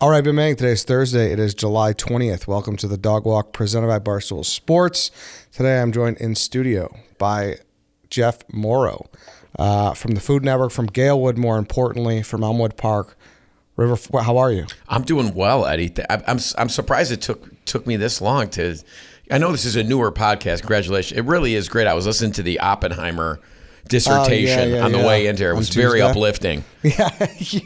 All right, Big Man, today's Thursday. It is July 20th. Welcome to the Dog Walk presented by Barstool Sports. Today I'm joined in studio by Jeff Mauro from the Food Network, from Galewood, more importantly, from Elmwood Park. River, how are you? I'm doing well, Eddie. I'm surprised it took me this long to. I know this is a newer podcast. Congratulations! It really is great. I was listening to the Oppenheimer dissertation on the way into here. It was very uplifting. Yeah.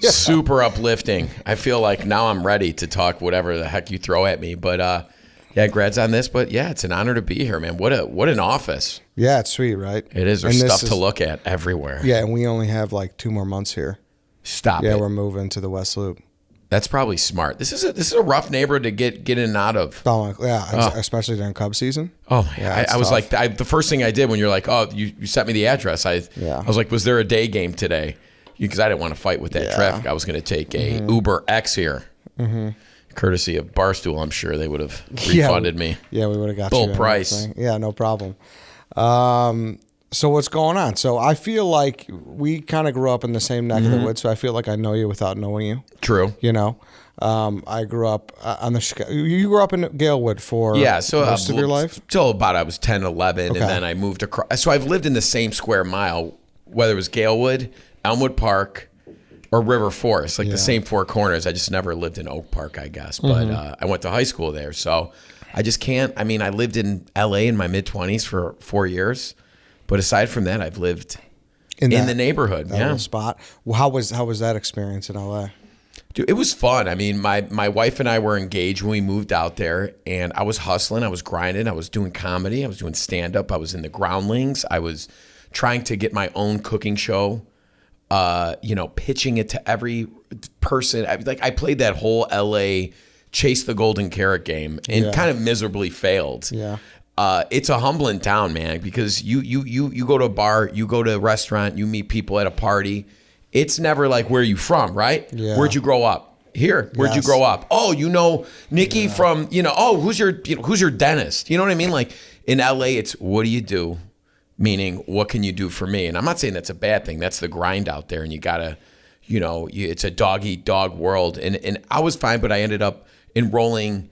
Super uplifting. I feel like now I'm ready to talk whatever the heck you throw at me. But yeah, congrats on this. But yeah, it's an honor to be here, man. What an office. Yeah, it's sweet, right? It is. There's stuff to look at everywhere. Yeah, and we only have like 2 more months here. Stop it. Yeah, we're moving to the West Loop. That's probably smart. This is a rough neighborhood to get in and out of. Especially during Cub season. Oh, yeah, I was like, the first thing I did when you're like, oh, you sent me the address. I was like, was there a day game today? Because I didn't want to fight with that traffic. I was going to take a Uber X here, courtesy of Barstool. I'm sure they would have refunded me. Yeah, we would have got full price. Yeah, no problem. So what's going on? So I feel like we kind of grew up in the same neck of the woods, so I feel like I know you without knowing you. True. You know, I grew up on the Chicago. You grew up in Galewood for most of your life? Till about I was 10, 11, and then I moved across. So I've lived in the same square mile, whether it was Galewood, Elmwood Park, or River Forest, like the same 4 corners. I just never lived in Oak Park, I guess. But I went to high school there, so I just can't. I mean, I lived in L.A. in my mid-20s for 4 years. But aside from that, I've lived in the neighborhood. That little spot. Well, how was that experience in LA? Dude, it was fun. I mean, my wife and I were engaged when we moved out there, and I was hustling. I was grinding. I was doing comedy. I was doing stand-up. I was in the Groundlings. I was trying to get my own cooking show, pitching it to every person. I played that whole LA chase the golden carrot game and kind of miserably failed. Yeah. It's a humbling town, man, because you go to a bar, you go to a restaurant, you meet people at a party. It's never like, where are you from, right? Yeah. Where'd you grow up? Here. Where'd you grow up? Oh, you know Nikki from, who's your dentist? You know what I mean? Like in LA, it's what do you do? Meaning, what can you do for me? And I'm not saying that's a bad thing. That's the grind out there, and you gotta, it's a dog-eat-dog world. And I was fine, but I ended up enrolling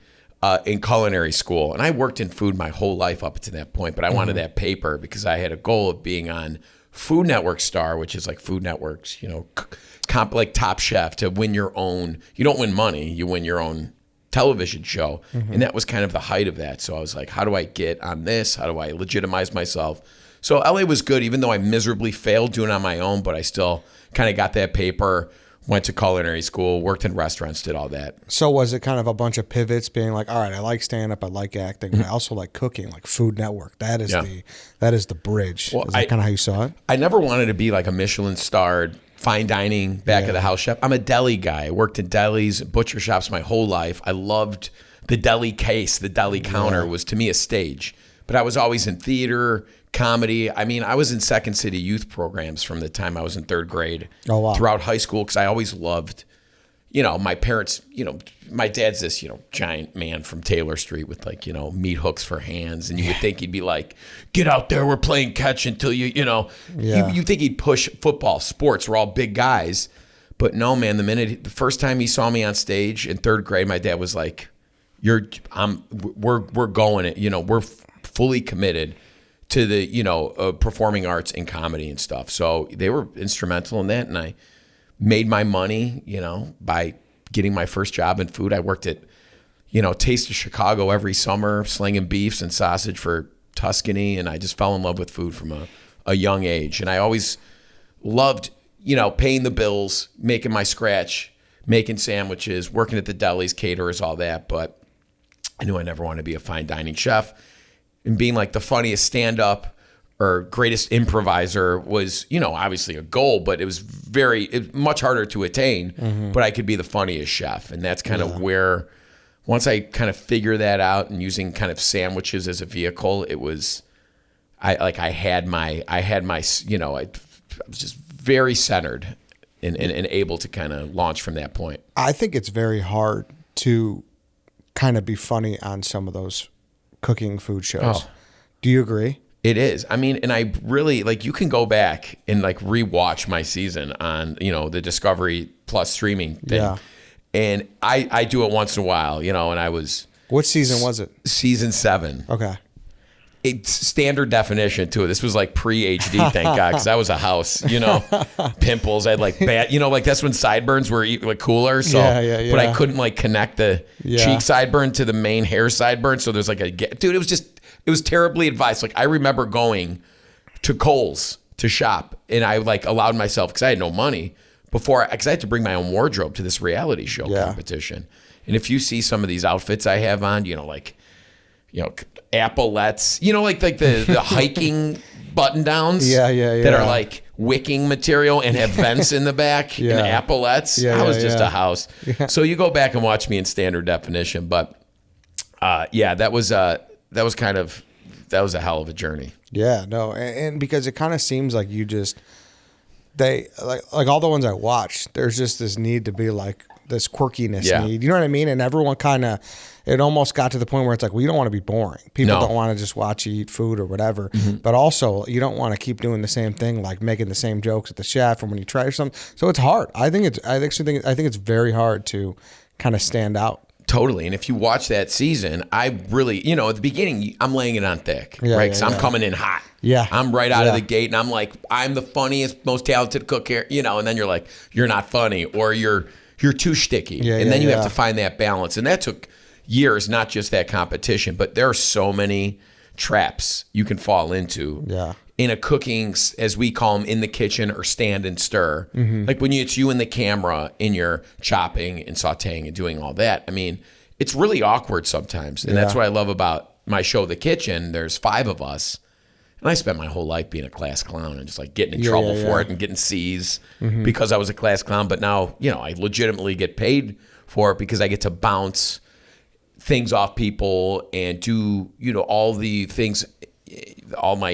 in culinary school. And I worked in food my whole life up to that point, but I wanted that paper because I had a goal of being on Food Network Star, which is like Food Network's, like Top Chef, to win your own. You don't win money, you win your own television show. And that was kind of the height of that. So I was like, how do I get on this? How do I legitimize myself? So LA was good, even though I miserably failed doing it on my own, but I still kind of got that paper. Went to culinary school, worked in restaurants, did all that. So was it kind of a bunch of pivots being like, all right, I like stand-up, I like acting, but I also like cooking, like Food Network. That is the bridge. Well, is that kind of how you saw it? I never wanted to be like a Michelin-starred fine dining, back of the house chef. I'm a deli guy. I worked in delis, butcher shops my whole life. I loved the deli case. The deli counter was, to me, a stage. But I was always in theater, comedy. I mean, I was in Second City youth programs from the time I was in 3rd grade throughout high school, because I always loved, my parents, my dad's this, giant man from Taylor Street with meat hooks for hands. And you would think he'd be like, get out there, we're playing catch until you think he'd push football, sports, we're all big guys. But no, man, the first time he saw me on stage in 3rd grade, my dad was like, we're going it, we're fully committed to the performing arts and comedy and stuff. So they were instrumental in that, and I made my money by getting my first job in food. I worked at Taste of Chicago every summer, slinging beefs and sausage for Tuscany, and I just fell in love with food from a young age. And I always loved paying the bills, making my scratch, making sandwiches, working at the delis, caterers, all that. But I knew I never wanted to be a fine dining chef. And being like the funniest stand-up or greatest improviser was, obviously a goal, but it was much harder to attain. But I could be the funniest chef. And that's kind of where, once I kind of figured that out and using kind of sandwiches as a vehicle, it was, I was just very centered and able to kind of launch from that point. I think it's very hard to kind of be funny on some of those cooking food shows. Do you agree? It is. I mean, and I really, you can go back and rewatch my season on, the Discovery Plus streaming thing. Yeah. And I do it once in a while, and I was What season was it? season 7. Okay. It's standard definition too. This was like pre-HD, thank God, because I was a house, pimples. I had like bad, like that's when sideburns were like cooler. So, Yeah. but I couldn't like connect the cheek sideburn to the main hair sideburn. So there's like dude, it was terribly advised. Like I remember going to Kohl's to shop, and I like allowed myself, because I had no money before, because I had to bring my own wardrobe to this reality show competition. And if you see some of these outfits I have on, epaulettes, like the hiking button downs that are like wicking material and have vents in the back and epaulettes. I was just a house. So you go back and watch me in standard definition. But that was a hell of a journey. Yeah, no. And because it kind of seems like they like all the ones I watched, there's just this need to be like this quirkiness need. You know what I mean? And everyone it almost got to the point where it's like, well, you don't want to be boring. People don't want to just watch you eat food or whatever. Mm-hmm. But also, you don't want to keep doing the same thing, like making the same jokes at the chef or when you try something. So it's hard. I think it's very hard to kind of stand out. Totally. And if you watch that season, I really, at the beginning, I'm laying it on thick, right? Because I'm coming in hot. Yeah. I'm right out of the gate, and I'm like, I'm the funniest, most talented cook here, and then you're like, you're not funny, or you're too shticky. And then you have to find that balance. And that took years, not just that competition, but there are so many traps you can fall into in a cooking, as we call them, in the kitchen or stand and stir. Mm-hmm. Like when it's you and the camera and you're chopping and sauteing and doing all that. I mean, it's really awkward sometimes. And that's what I love about my show, The Kitchen. There's 5 of us. And I spent my whole life being a class clown and just like getting in trouble for it and getting C's because I was a class clown. But now, I legitimately get paid for it because I get to bounce things off people and do, all the things, all my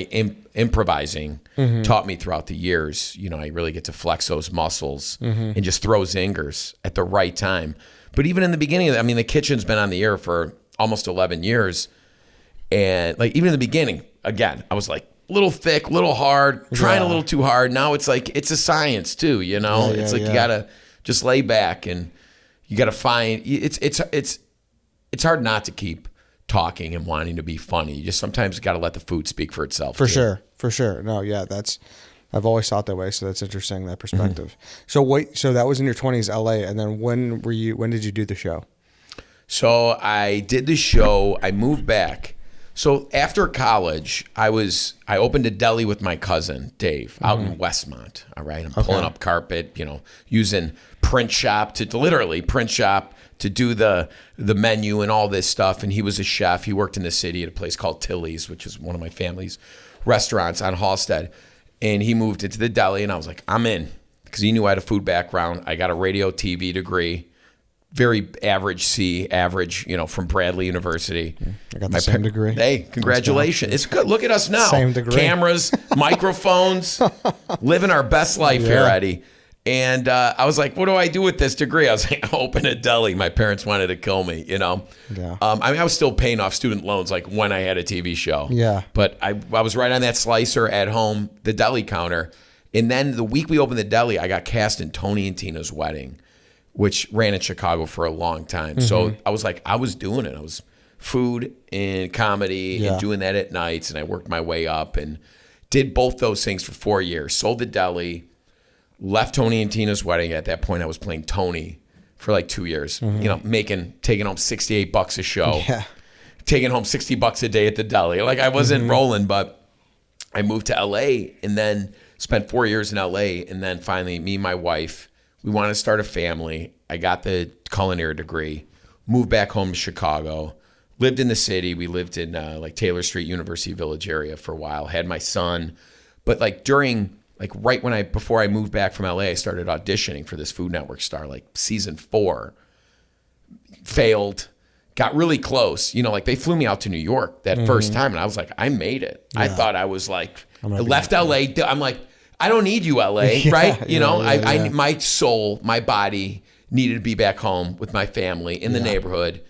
improvising taught me throughout the years. I really get to flex those muscles and just throw zingers at the right time. But even in the beginning, The Kitchen's been on the air for almost 11 years. And like, even in the beginning, again, I was like a little thick, a little hard, trying a little too hard. Now it's like, it's a science too, it's like you gotta just lay back and you gotta find, it's hard not to keep talking and wanting to be funny. You just sometimes got to let the food speak for itself. For sure. No, yeah, I've always thought that way. So that's interesting, that perspective. Mm-hmm. So that was in your 20s, LA. And then when did you do the show? So I did the show. I moved back. So after college, I opened a deli with my cousin, Dave, out in Westmont. All right. I'm pulling up carpet, using print shop to do the menu and all this stuff. And he was a chef. He worked in the city at a place called Tilly's, which is one of my family's restaurants on Halstead. And he moved into the deli, and I was like, I'm in, because he knew I had a food background. I got a radio TV degree, very average from Bradley University. I got the same degree. Hey, congratulations. It's good. Look at us now. Same degree. Cameras, microphones, living our best life here, Eddie. And I was like, what do I do with this degree? I was like, open a deli. My parents wanted to kill me, Yeah. I was still paying off student loans like when I had a TV show. Yeah. But I was right on that slicer at home, the deli counter. And then the week we opened the deli, I got cast in Tony and Tina's Wedding, which ran in Chicago for a long time. Mm-hmm. So I was like, I was doing it. I was food and comedy and doing that at nights. And I worked my way up and did both those things for 4 years. Sold the deli. Left Tony and Tina's Wedding. At that point, I was playing Tony for like 2 years. Mm-hmm. Taking home $68 a show. Yeah. Taking home $60 a day at the deli. Like I wasn't rolling, but I moved to LA and then spent 4 years in LA. And then finally, me and my wife, we wanted to start a family. I got the culinary degree, moved back home to Chicago, lived in the city. We lived in like Taylor Street, University Village area for a while. Had my son, but like before I moved back from LA, I started auditioning for this Food Network star, like season 4. Failed, got really close. Like they flew me out to New York that first time, and I was like, I made it. Yeah. I thought I was like, I left LA. I'm like, I don't need you, LA, right? My soul, my body needed to be back home with my family in the neighborhood,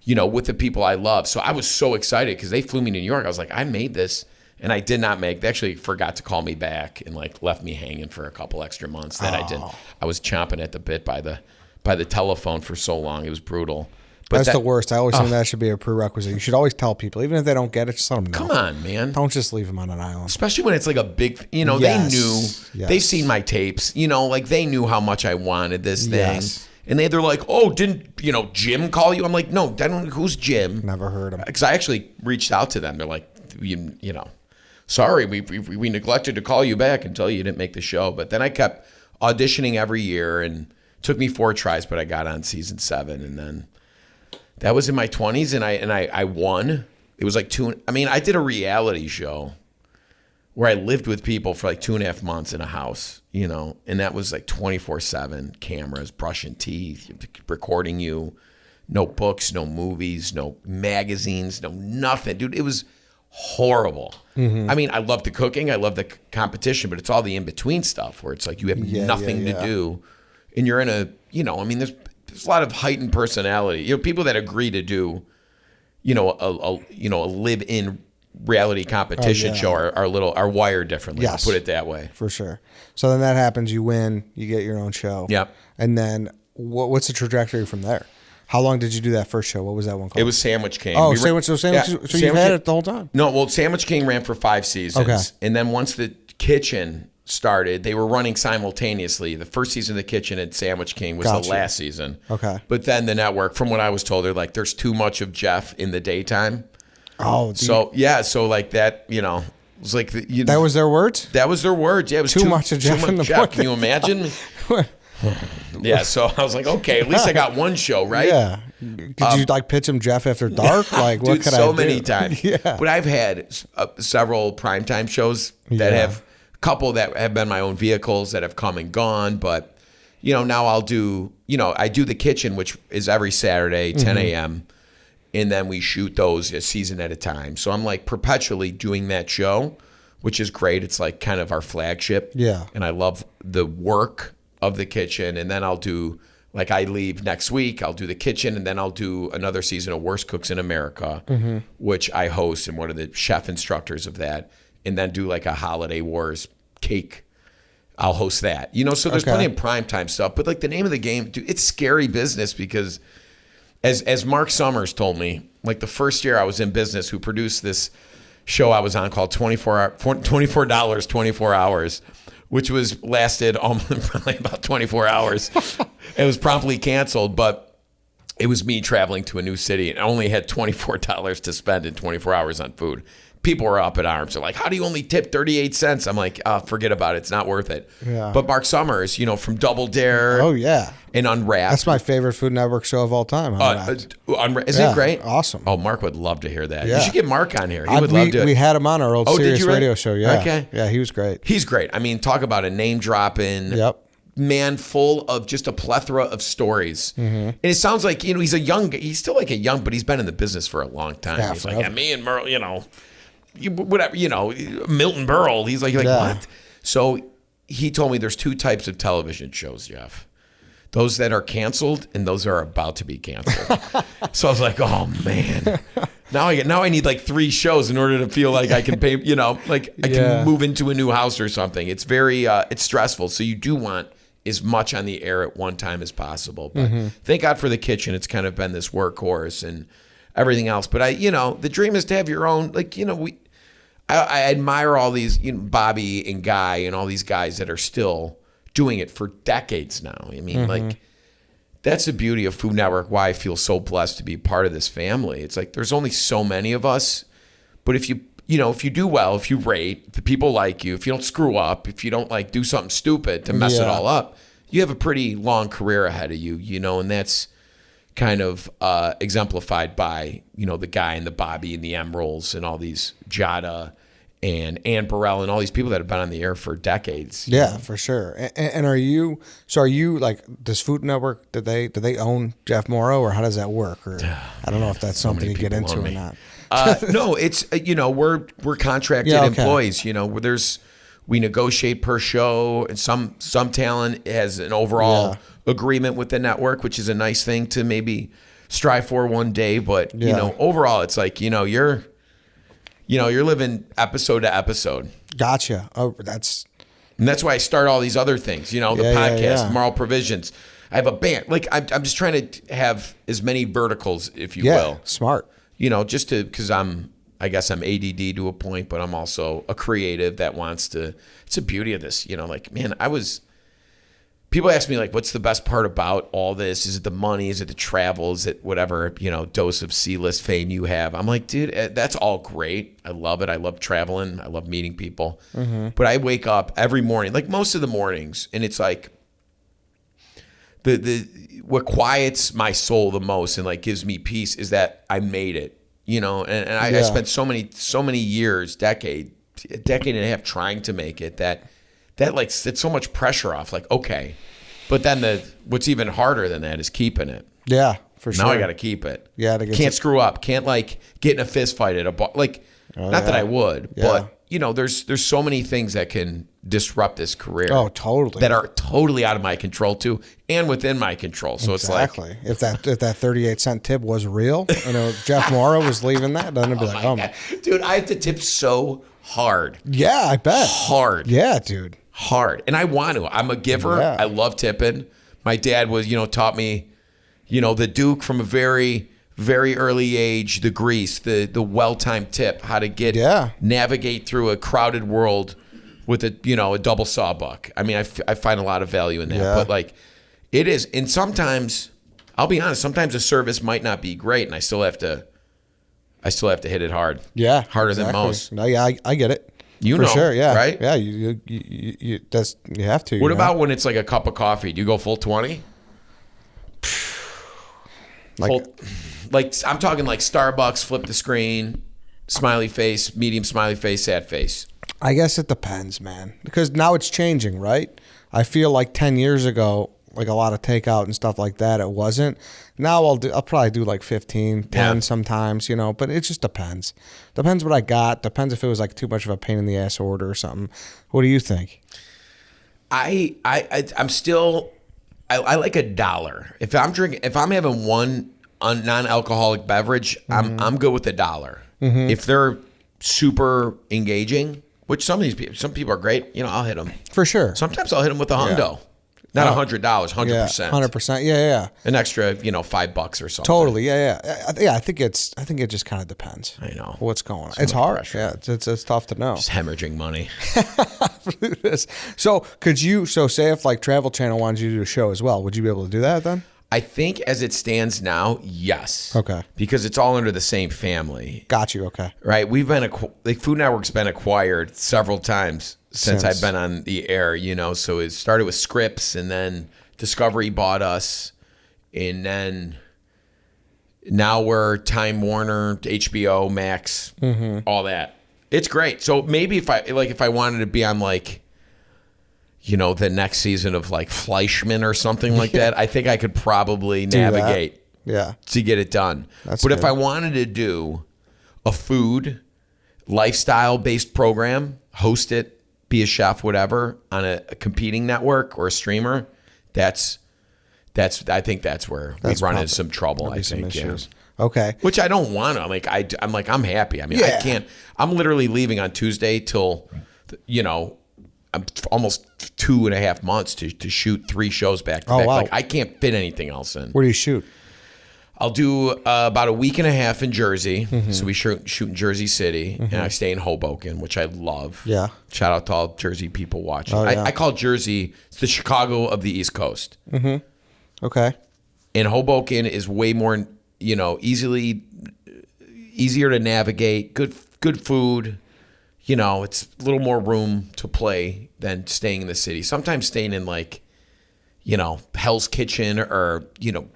with the people I love. So I was so excited because they flew me to New York. I was like, I made this. And I did not make. They actually forgot to call me back and like left me hanging for a couple extra months that I didn't. I was chomping at the bit by by the telephone for so long. It was brutal. But That's the worst. I always think that should be a prerequisite. You should always tell people, even if they don't get it, just let them know. Come on, man. Don't just leave them on an island. Especially when it's like a big, they knew, they've seen my tapes, like they knew how much I wanted this thing. Yes. And they're like, oh, didn't, Jim call you? I'm like, no, who's Jim? Never heard him. Because I actually reached out to them. They're like, sorry, we neglected to call you back and tell you didn't make the show. But then I kept auditioning every year, and it took me 4 tries, but I got on season 7. And then that was in my 20s, and I won. It was like I did a reality show where I lived with people for like 2.5 months in a house, and that was like 24/7 cameras, brushing teeth, recording you, no books, no movies, no magazines, no nothing. Dude, it was horrible. Mm-hmm. I love the cooking. I love the competition, but it's all the in-between stuff where it's like you have nothing to do, and you're in a, there's a lot of heightened personality. People that agree to do, a live-in reality competition show are wired differently. Yes. I'll put it that way. For sure. So then that happens. You win. You get your own show. Yep. And then what's the trajectory from there? How long did you do that first show? What was that one called? It was Sandwich King. Oh, Sandwich. So you've had it the whole time. No, well, Sandwich King ran for 5 seasons. Okay. And then once the kitchen started, they were running simultaneously. The first season of the kitchen and Sandwich King was the last season. Okay. But then the network, from what I was told, they're like, there's too much of Jeff in the daytime. Oh, so like that, it was like that was their words. That was their words. Yeah, it was too much of Jeff in the morning. Can you imagine? Yeah, so I was like, okay, at least I got one show, right? Yeah. Did you pitch him Jeff After Dark? Like, what could I do? So many times. Yeah. But I've had several primetime shows that have a couple that have been my own vehicles that have come and gone. But, now I'll do, I do the kitchen, which is every Saturday, 10 a.m. And then we shoot those a season at a time. So I'm like perpetually doing that show, which is great. It's like kind of our flagship. Yeah. And I love the work of the kitchen. And then I'll do, like, I leave next week, I'll do the kitchen, and then I'll do another season of Worst Cooks in America, which I host and one of the chef instructors of that, and then do like a Holiday Wars cake. I'll host that. So there's plenty of primetime stuff. But like the name of the game, dude, it's scary business because as Mark Summers told me, like the first year I was in business, who produced this show I was on called $24, 24 hours, which lasted probably about 24 hours. It was promptly canceled, but it was me traveling to a new city and I only had $24 to spend in 24 hours on food. People were up in arms. They're like, how do you only tip 38 cents? I'm like, forget about it. It's not worth it. Yeah. But Mark Summers, from Double Dare. Oh, yeah. And Unwrapped. That's my favorite Food Network show of all time. Is it great? Awesome. Oh, Mark would love to hear that. Yeah. You should get Mark on here. He would love to. We had him on our old Sirius radio show. Yeah. Okay. Yeah, he was great. He's great. Talk about a name dropping. Yep. Man full of just a plethora of stories. And it sounds like, he's still like a young, but he's been in the business for a long time. Yeah, he's forever. Like, me and Merle, whatever, Milton Berle. He's like, what? So he told me there's 2 types of television shows, Jeff. Those that are canceled and those that are about to be canceled. So I was like, oh man. Now I need like 3 shows in order to feel like I can pay, I can move into a new house or something. It's very it's stressful. So you do want as much on the air at one time as possible. But thank God for the kitchen. It's kind of been this workhorse and everything else. But the dream is to have your own, I admire all these, Bobby and Guy and all these guys that are still doing it for decades now. That's the beauty of Food Network, why I feel so blessed to be part of this family. It's like there's only so many of us, but if you do well, if you rate, if the people like you, if you don't screw up, if you don't do something stupid to mess it all up, you have a pretty long career ahead of you, and that's kind of exemplified by, the Guy and the Bobby and the Emeralds and all these Jada and Ann Burrell and all these people that have been on the air for decades. Yeah, for sure. And are you does Food Network, do they own Jeff Mauro, or how does that work? Or I don't know if that's something you get into or not. No, it's, we're contracted employees, we negotiate per show, and some talent has an overall agreement with the network, which is a nice thing to maybe strive for one day. But, overall it's like, you're living episode to episode. Gotcha. Oh, and that's why I start all these other things, the podcast, Moral Provisions, I have a band. Like I'm just trying to have as many verticals, if you Yeah, will. smart. Just because I guess I'm ADD to a point, but I'm also a creative that wants to. It's the beauty of this, like, man, people ask me, like, what's the best part about all this? Is it the money? Is it the travel? Is it whatever, dose of C-list fame you have? I'm like, dude, that's all great. I love it. I love traveling. I love meeting people. Mm-hmm. But I wake up every morning, like most of the mornings, and it's like what quiets my soul the most and like gives me peace is that I made it, I spent so many years, a decade and a half trying to make it that like it's so much pressure off. Like, okay, but then what's even harder than that is keeping it. Yeah, for sure. Now I got to keep it. Yeah, can't screw up. Can't like get in a fist fight at a bar. Like, not that I would, but there's so many things that can disrupt this career. Oh, totally. That are totally out of my control too, and within my control. So exactly. It's like if that 38-cent tip was real, Jeff Mauro was leaving that, then it'd be like, oh my God. Dude, I have to tip so hard. Yeah, I bet. Hard. Yeah, dude. Hard. And I want to. I'm a giver. Yeah. I love tipping. My dad was, taught me, the Duke from a very, very early age, the grease, the well-timed tip, how to navigate through a crowded world with a double sawbuck. I mean, I find a lot of value in that. But like it is, and sometimes I'll be honest, sometimes the service might not be great and I still have to hit it hard. Yeah. Harder than most. No, yeah, I get it. For sure, yeah. Right? Yeah, you have to. What about when it's like a cup of coffee? Do you go full 20? Like I'm talking like Starbucks, flip the screen, smiley face, medium smiley face, sad face. I guess it depends, man. Because now it's changing, right? I feel like 10 years ago, like a lot of takeout and stuff like that, it wasn't. Now I'll probably do like 15, 10 sometimes, but it just depends. Depends what I got. Depends if it was like too much of a pain in the ass order or something. What do you think? I'm still I like $1. If I'm having one non-alcoholic beverage, I'm good with $1. Mm-hmm. If they're super engaging, which some people are great, I'll hit them. For sure. Sometimes I'll hit them with a hundo. Not $100, 100%. Yeah, 100%. Yeah. An extra, $5 or something. Totally. Yeah. I think it just kind of depends. I know what's going on. It's hard. Pressure. Yeah, it's tough to know. Just hemorrhaging money. So say if like Travel Channel wanted you to do a show as well, would you be able to do that then? I think as it stands now, yes. Okay. Because it's all under the same family. Got you. Okay. Right. We've been Food Network's been acquired several times since I've been on the air, so it started with Scripps and then Discovery bought us and then now we're Time Warner, HBO, Max, all that. It's great. So maybe if I wanted to be on like, the next season of like Fleischman or something like that, I think I could probably navigate to get it done. But good. If I wanted to do a food lifestyle based program, host it, be a chef, whatever, on a competing network or a streamer, I think that's where we run into some trouble. I think, Okay. Which I don't want to. I'm happy. I mean, I can't. I'm literally leaving on Tuesday till, I'm almost 2.5 months to shoot 3 shows back to back. Wow. Like I can't fit anything else in. Where do you shoot? I'll do about a week and a half in Jersey. Mm-hmm. So we shoot in Jersey City, and I stay in Hoboken, which I love. Yeah. Shout out to all Jersey people watching. I call Jersey, it's the Chicago of the East Coast. Mm-hmm. Okay. And Hoboken is way more, easier to navigate. Good food. It's a little more room to play than staying in the city. Sometimes staying in like, Hell's Kitchen or,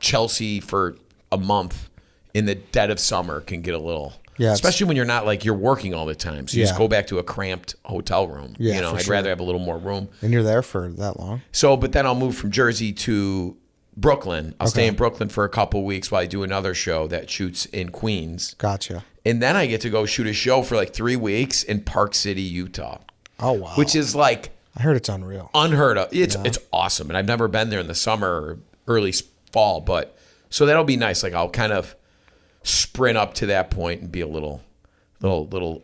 Chelsea for a month in the dead of summer can get a little, especially when you're not like you're working all the time. So you just go back to a cramped hotel room. Yeah, I'd rather have a little more room. And you're there for that long. So, but then I'll move from Jersey to Brooklyn. I'll stay in Brooklyn for a couple weeks while I do another show that shoots in Queens. Gotcha. And then I get to go shoot a show for like 3 weeks in Park City, Utah. Oh, wow. Which is like, I heard it's unreal. Unheard of. It's awesome. And I've never been there in the summer or early fall, but so that'll be nice. Like I'll kind of sprint up to that point and be a little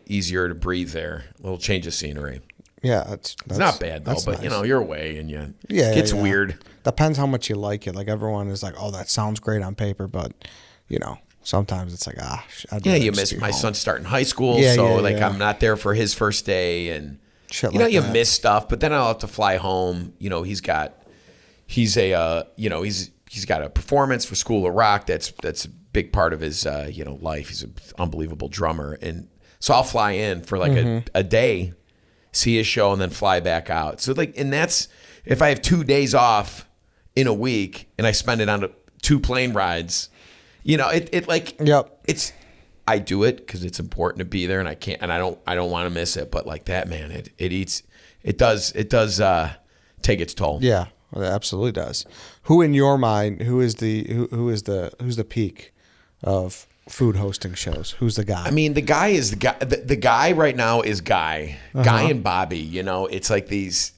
easier to breathe there. A little change of scenery. Yeah, it's not bad though. But nice. you're away and it's weird. Depends how much you like it. Like everyone is like, oh, that sounds great on paper, but sometimes it's like, you miss my son starting high school, I'm not there for his first day, and shit you that. miss stuff. But then I'll have to fly home. He's got a performance for School of Rock. That's a big part of his life. He's an unbelievable drummer, and so I'll fly in for like a day, see his show, and then fly back out. So and that's if I have 2 days off in a week and I spend it on 2 plane rides. It's I do it because it's important to be there, and I don't want to miss it. But like that, man, it does take its toll. Yeah, well, it absolutely does. Who in your mind? Who's the peak of food hosting shows? Who's the guy? I mean, the guy is the guy. The guy right now is Guy and Bobby. It's like these.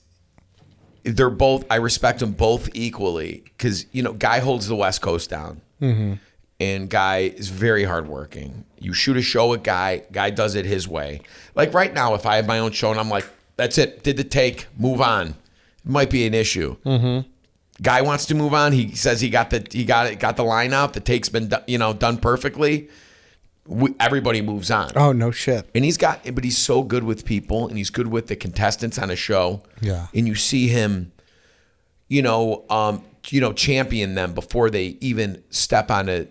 They're both. I respect them both equally because Guy holds the West Coast down. Mm-hmm. And Guy is very hardworking. You shoot a show with Guy. Guy does it his way. Like right now, if I have my own show and I'm like, that's it, did the take, move on. It might be an issue. Mm-hmm. Guy wants to move on. He says he got the line out. The take's been done perfectly. Everybody moves on. Oh no shit. And but he's so good with people, and he's good with the contestants on a show. Yeah. And you see him, champion them before they even step on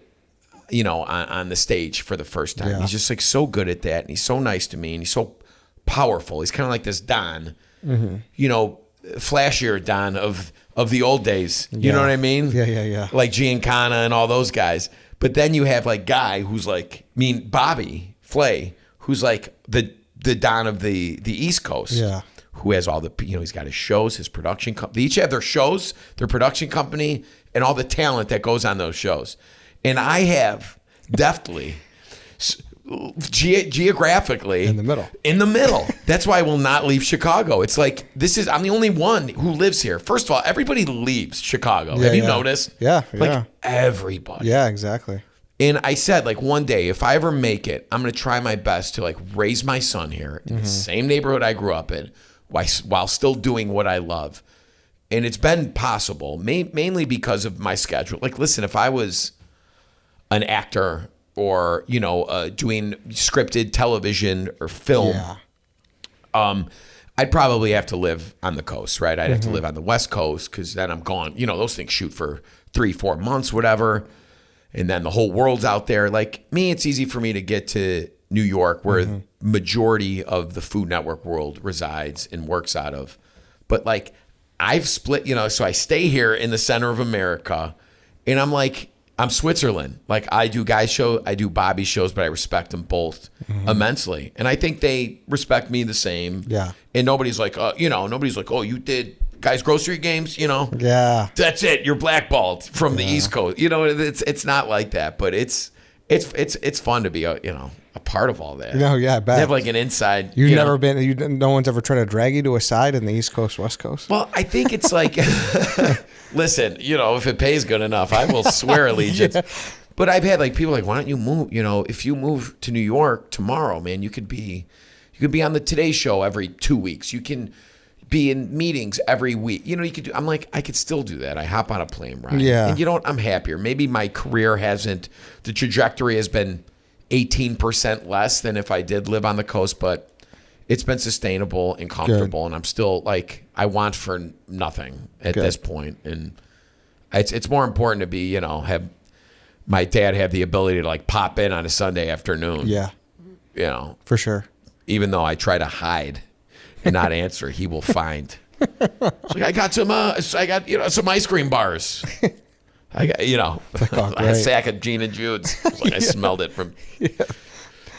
on the stage for the first time. Yeah. He's just like so good at that, and he's so nice to me, and he's so powerful. He's kind of like this Don, flashier Don of the old days. You know what I mean? Yeah. Like Giancana and all those guys. But then you have like Guy, who's like, Bobby Flay, who's like the Don of the East Coast. Yeah. Who has all the, he's got his shows, his production company. They each have their shows, their production company, and all the talent that goes on those shows. And I have deftly, geographically, in the middle. That's why I will not leave Chicago. It's like, I'm the only one who lives here. First of all, everybody leaves Chicago. Have you noticed? Yeah. Like everybody. Yeah, exactly. And I said, like, one day, if I ever make it, I'm going to try my best to like raise my son here in the same neighborhood I grew up in, while still doing what I love. And it's been possible, mainly because of my schedule. Like, listen, if I was an actor or, doing scripted television or film, I'd probably have to live on the coast, right? I'd have to live on the West Coast because then I'm gone. Those things shoot for 3-4 months, whatever. And then the whole world's out there. Like me, it's easy for me to get to New York, where the majority of the Food Network world resides and works out of. But like I've split, so I stay here in the center of America, and I'm Switzerland. Like I do Guy's show, I do Bobby's shows, but I respect them both immensely. And I think they respect me the same. Yeah. And nobody's like, oh, you did Guy's grocery games, Yeah. That's it. You're blackballed from the East Coast. It's not like that, but it's fun to be a part of all that. I bet. They have like an inside. You've never been. No one's ever tried to drag you to a side in the East Coast, West Coast. Well, I think it's like, listen, if it pays good enough, I will swear allegiance. Yeah. But I've had like people like, why don't you move? If you move to New York tomorrow, man, you could be on the Today Show every 2 weeks. You can be in meetings every week. You could do. I'm like, I could still do that. I hop on a plane ride. Yeah. And I'm happier. Maybe my career the trajectory has been 18% less than if I did live on the coast, but it's been sustainable and comfortable. Good. And I'm still like, I want for nothing at this point. And it's more important to be, have my dad have the ability to like pop in on a Sunday afternoon. Yeah. For sure. Even though I try to hide and not answer, he will find. So I got some ice cream bars. I got, a sack of Gene and Jude's. Like I smelled it from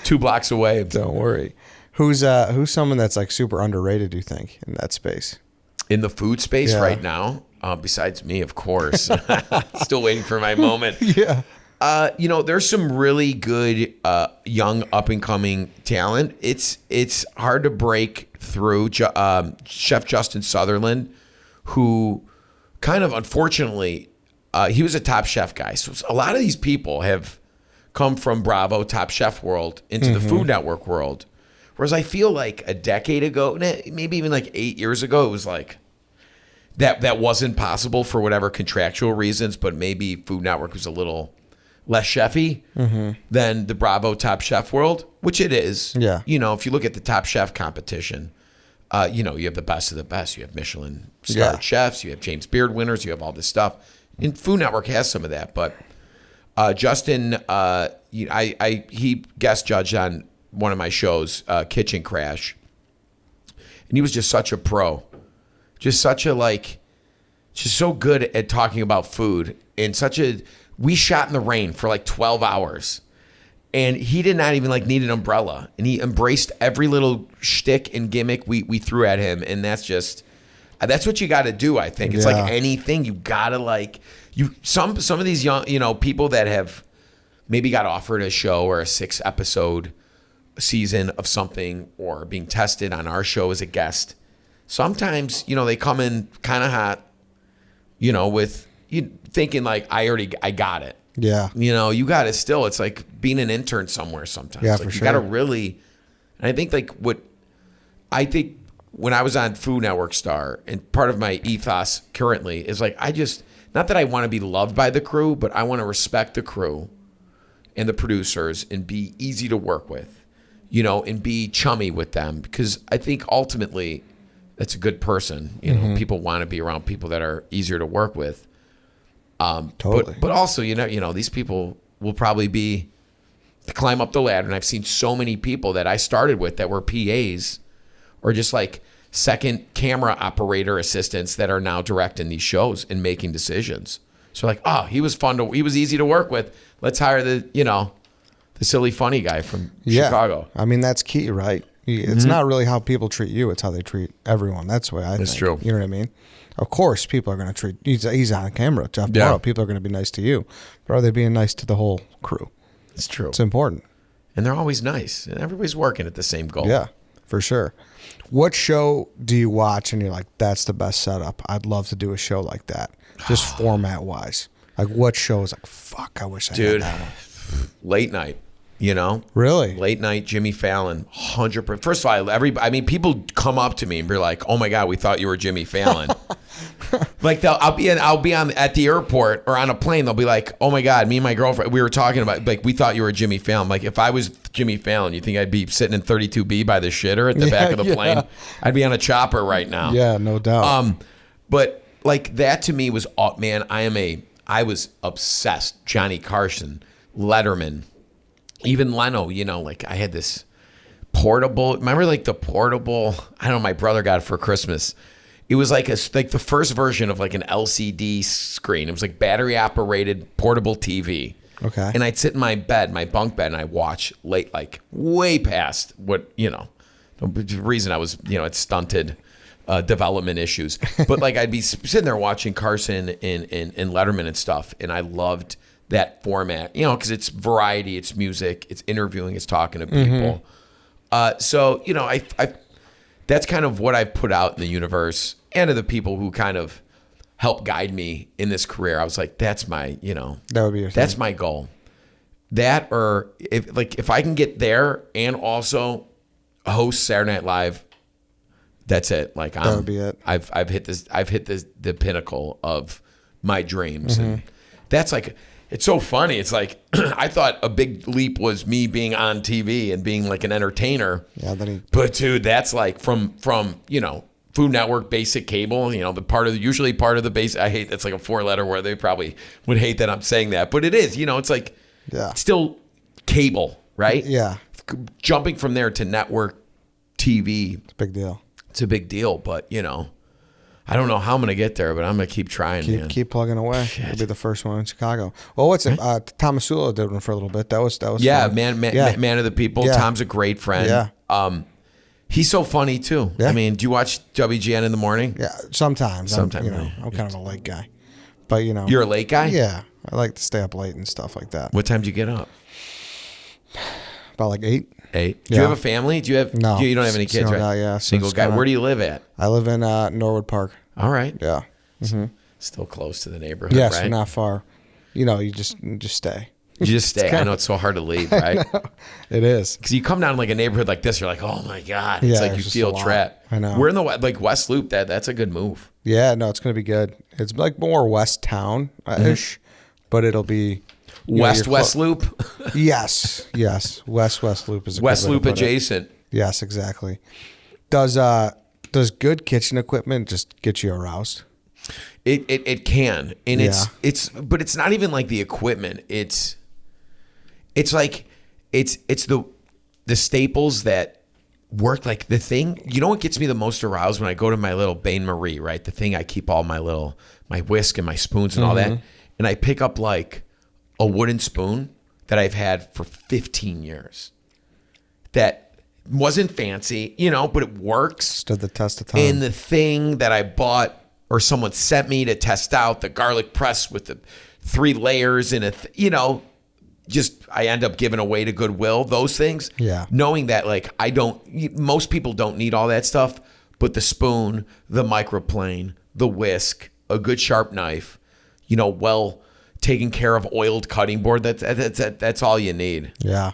2 blocks away. Don't worry. Who's someone that's like super underrated, do you think, in that space? In the food space right now? Besides me, of course. Still waiting for my moment. Yeah. There's some really good young up-and-coming talent. It's hard to break through. Chef Justin Sutherland, who kind of unfortunately, he was a Top Chef guy. So a lot of these people have come from Bravo, Top Chef world into the Food Network world, Whereas I feel like a decade ago, maybe even like 8 years ago, it was like that wasn't possible for whatever contractual reasons, but maybe Food Network was a little less chefy than the Bravo Top Chef world, which it is. Yeah. You know, if you look at the Top Chef competition, you know, you have the best of the best. You have Michelin starred chefs, you have James Beard winners, you have all this stuff. And Food Network has some of that, but Justin, he guest judged on one of my shows, Kitchen Crash, and he was just such a pro, just such a just so good at talking about food, and we shot in the rain for like 12 hours, and he did not even need an umbrella, and he embraced every little shtick and gimmick we threw at him, and that's what you got to do. I think it's like anything, you gotta some of these young, people that have maybe got offered a show or a 6-episode season of something, or being tested on our show as a guest. Sometimes, they come in kind of hot, with you thinking I got it. Yeah. You got to still, it's like being an intern somewhere sometimes. Yeah, for sure. You got to really, and I think when I was on Food Network Star, and part of my ethos currently is not that I want to be loved by the crew, but I want to respect the crew and the producers and be easy to work with, and be chummy with them, because I think ultimately that's a good person. People want to be around people that are easier to work with. Totally. But also, these people will probably be to climb up the ladder. And I've seen so many people that I started with that were PAs or just second camera operator assistants that are now directing these shows and making decisions. So he was he was easy to work with. Let's hire the silly funny guy from Chicago. I mean, that's key, right? It's not really how people treat you, it's how they treat everyone. That's the way I think. That's true. You know what I mean? Of course, people are going to treat, he's on camera, Jeff Mauro. People are going to be nice to you. But are they being nice to the whole crew? It's true. It's important. And they're always nice. And everybody's working at the same goal. Yeah, for sure. What show do you watch and you're like, that's the best setup? I'd love to do a show like that. Just format-wise. What show is fuck, I wish I had that one. Late night. Really? Late night Jimmy Fallon, 100%. First of all, people come up to me and be like, "Oh my God, we thought you were Jimmy Fallon." I'll be on at the airport or on a plane. They'll be like, "Oh my God, me and my girlfriend, we were talking about we thought you were Jimmy Fallon." If I was Jimmy Fallon, you think I'd be sitting in 32B by the shitter at the back of the plane? I'd be on a chopper right now. Yeah, no doubt. But that to me was, man, I was obsessed. Johnny Carson, Letterman. Even Leno, I had this portable. Remember, the portable? I don't know. My brother got it for Christmas. It was the first version of an LCD screen. It was battery operated portable TV. Okay. And I'd sit in my bunk bed, and I watch late, way past what the reason I was it stunted development issues. But I'd be sitting there watching Carson and Letterman and stuff, and I loved that format, because it's variety, it's music, it's interviewing, it's talking to people. So, I that's kind of what I've put out in the universe, and to the people who kind of help guide me in this career. I was like, that's my, that would be your that's thing. my goal. That, or if I can get there and also host Saturday Night Live, that's it. That would be it. I've hit the pinnacle of my dreams, and that's it's so funny. It's I thought a big leap was me being on TV and being an entertainer. Yeah, but dude, that's from Food Network basic cable. Usually part of the base. I hate that's a 4-letter word. They probably would hate that I'm saying that, but it is. It's it's still cable, right? Yeah. Jumping from there to network TV. It's a big deal. It's a big deal, but I don't know how I'm going to get there, but I'm going to keep trying, man. Keep plugging away. You'll be the first one in Chicago. Well, what's it? Tomasula did one for a little bit. That was fun. Man of the people. Yeah. Tom's a great friend. Yeah. He's so funny too. Yeah. Do you watch WGN in the morning? Yeah, sometimes. I'm kind of a late guy. But You're a late guy? Yeah. I like to stay up late and stuff like that. What time do you get up? About 8. 8. Do you have a family? No. You don't have any kids, Single right? guy, yeah. Single guy. Where do you live at? I live in Norwood Park. All right. Yeah. Mm-hmm. Still close to the neighborhood, yes, right? not far. You just stay. You just stay. I know it's so hard to leave, right? It is. Because you come down like a neighborhood like this, you're like, oh my God. It's like you feel trapped. I know. We're in the like West Loop. That's a good move. Yeah, no, it's going to be good. It's like more West Town-ish, but it'll be... West Loop? Yes. West Loop is a West good way Loop to put it. adjacent. Yes, exactly. Does good kitchen equipment just get you aroused? It can. And but it's not even like the equipment. It's like it's the staples that work. Like the thing, you know what gets me the most aroused when I go to my little Bain Marie, right? The thing I keep all my whisk and my spoons and all that. And I pick up like a wooden spoon that I've had for 15 years. That wasn't fancy, but it works. Stood the test of time. And the thing that I bought or someone sent me to test out, the garlic press with the 3 layers and I end up giving away to Goodwill, those things. Yeah. Knowing that most people don't need all that stuff, but the spoon, the microplane, the whisk, a good sharp knife, well taken care of oiled cutting board, that's all you need. Yeah.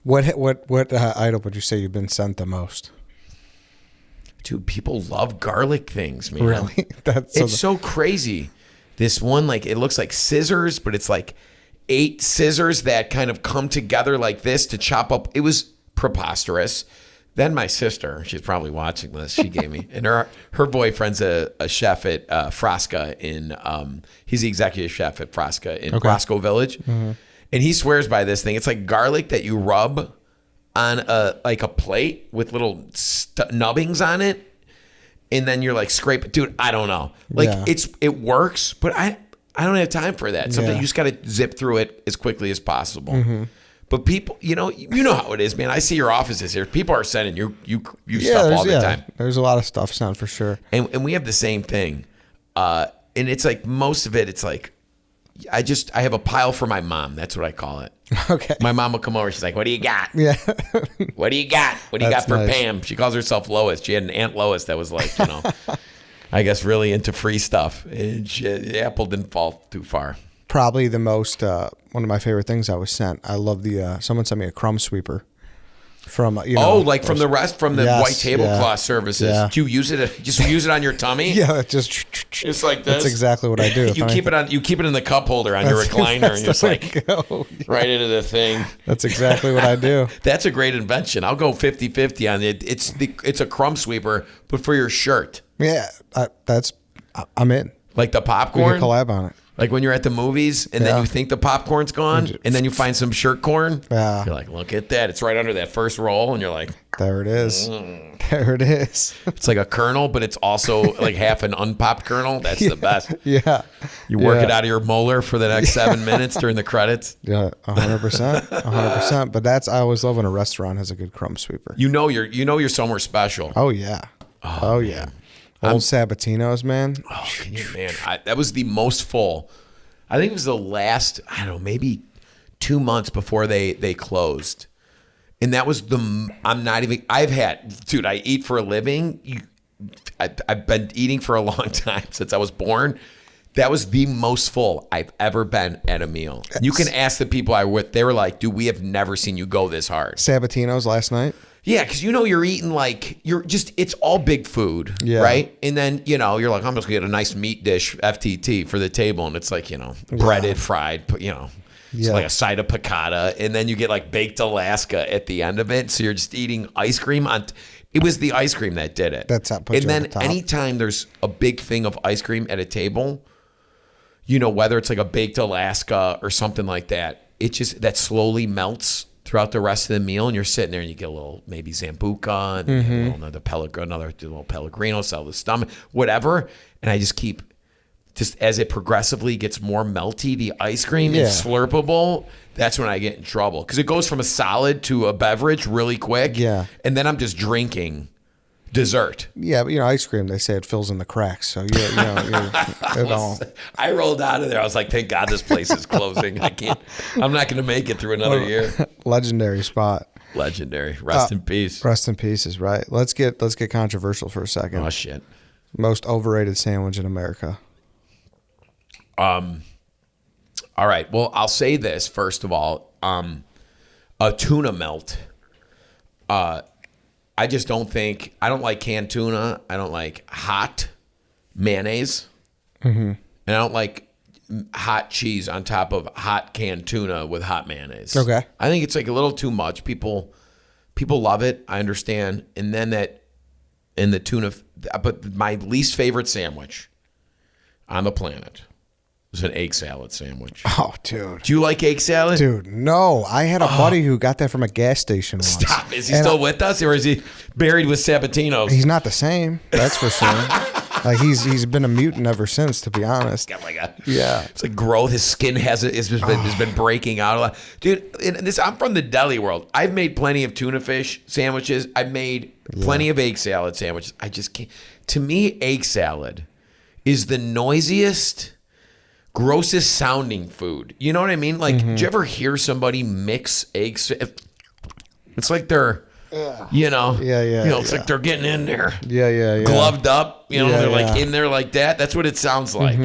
What item would you say you've been sent the most? Dude, people love garlic things, man. Really? It's so crazy. This one, it looks like scissors, but it's like 8 scissors that kind of come together like this to chop up. It was preposterous. Then my sister, she's probably watching this, she gave me, and her boyfriend's a chef at Frasca he's the executive chef at Frasca in Roscoe Village. Mm-hmm. And he swears by this thing. It's like garlic that you rub on a plate with little nubbings on it, and then you're like scrape it. Dude, I don't know. It works, but I don't have time for that. Sometimes you just got to zip through it as quickly as possible. Mm-hmm. But people, you know how it is, man. I see your offices here. People are sending you stuff all the time. There's a lot of stuff sent for sure. And we have the same thing. And it's like most of it, it's like I have a pile for my mom. That's what I call it. Okay. My mom will come over. She's like, "What do you got? Yeah. What do you got? What do you got for nice. Pam?" She calls herself Lois. She had an Aunt Lois that was like, I guess really into free stuff. And the apple didn't fall too far. Probably the most one of my favorite things I was sent. I love someone sent me a crumb sweeper from from the white tablecloth services. Yeah. Do you use it? Just use it on your tummy? Yeah, just like this. That's exactly what I do. You keep it in the cup holder on your recliner, and you're just like right into the thing. That's exactly what I do. That's a great invention. I'll go 50-50 on it. It's a crumb sweeper, but for your shirt. Yeah, I'm in. Like the popcorn. We can collab on it. Like when you're at the movies and then you think the popcorn's gone and then you find some shirt corn. Yeah. You're like, look at that. It's right under that first roll. And you're like, there it is. There it is. It's like a kernel, but it's also like half an unpopped kernel. That's the best. Yeah. You work it out of your molar for the next 7 minutes during the credits. Yeah, 100%. 100%. But I always love when a restaurant has a good crumb sweeper. You're somewhere special. Oh, yeah. Oh yeah. Old Sabatino's, man. Oh, man. That was the most full. I think it was the last, I don't know, maybe 2 months before they closed. And that was I eat for a living. I've been eating for a long time since I was born. That was the most full I've ever been at a meal. You can ask the people I were with. They were like, dude, we have never seen you go this hard. Sabatino's last night? Yeah, because you're eating it's all big food, right? And then, you're like, I'm just going to get a nice meat dish, FTT, for the table. And it's like, breaded, fried, it's like a side of piccata. And then you get like baked Alaska at the end of it. So you're just eating ice cream. It was the ice cream that did it. That's how put you then on the top. Anytime there's a big thing of ice cream at a table, whether it's like a baked Alaska or something like that, it just, that slowly melts throughout the rest of the meal, and you're sitting there and you get a little maybe Zambuca and another little Pellegrino, sell the stomach, whatever. And I just keep, just as it progressively gets more melty, the ice cream is slurpable. That's when I get in trouble because it goes from a solid to a beverage really quick. Yeah. And then I'm just drinking dessert. Yeah, but ice cream, they say it fills in the cracks. So I rolled out of there. I was like, thank God this place is closing. I'm not going to make it through another year. Legendary spot. Legendary. Rest in peace. Rest in peace is right. Let's get controversial for a second. Oh shit. Most overrated sandwich in America. All right. Well, I'll say this first of all. A tuna melt. I just don't think I don't like canned tuna. I don't like hot mayonnaise, and I don't like hot cheese on top of hot canned tuna with hot mayonnaise. Okay. I think it's like a little too much. People love it. I understand. And then the tuna. But my least favorite sandwich on the planet is an egg salad sandwich. Oh, dude. Do you like egg salad? Dude, no. I had a buddy who got that from a gas station once. Stop. Is he still with us, or is he buried with Sabatino's? He's not the same. That's for sure. Like he's been a mutant ever since, to be honest. Got like a, Yeah. It's like growth. His skin has been breaking out a lot. Dude, I'm from the deli world. I've made plenty of tuna fish sandwiches. I've made plenty of egg salad sandwiches. I just can't. To me, egg salad is the noisiest, grossest sounding food. You know what I mean? Like, do you ever hear somebody mix eggs? It's like they're, you know, it's like they're getting in there, gloved up. You know, they're like in there like that. That's what it sounds like,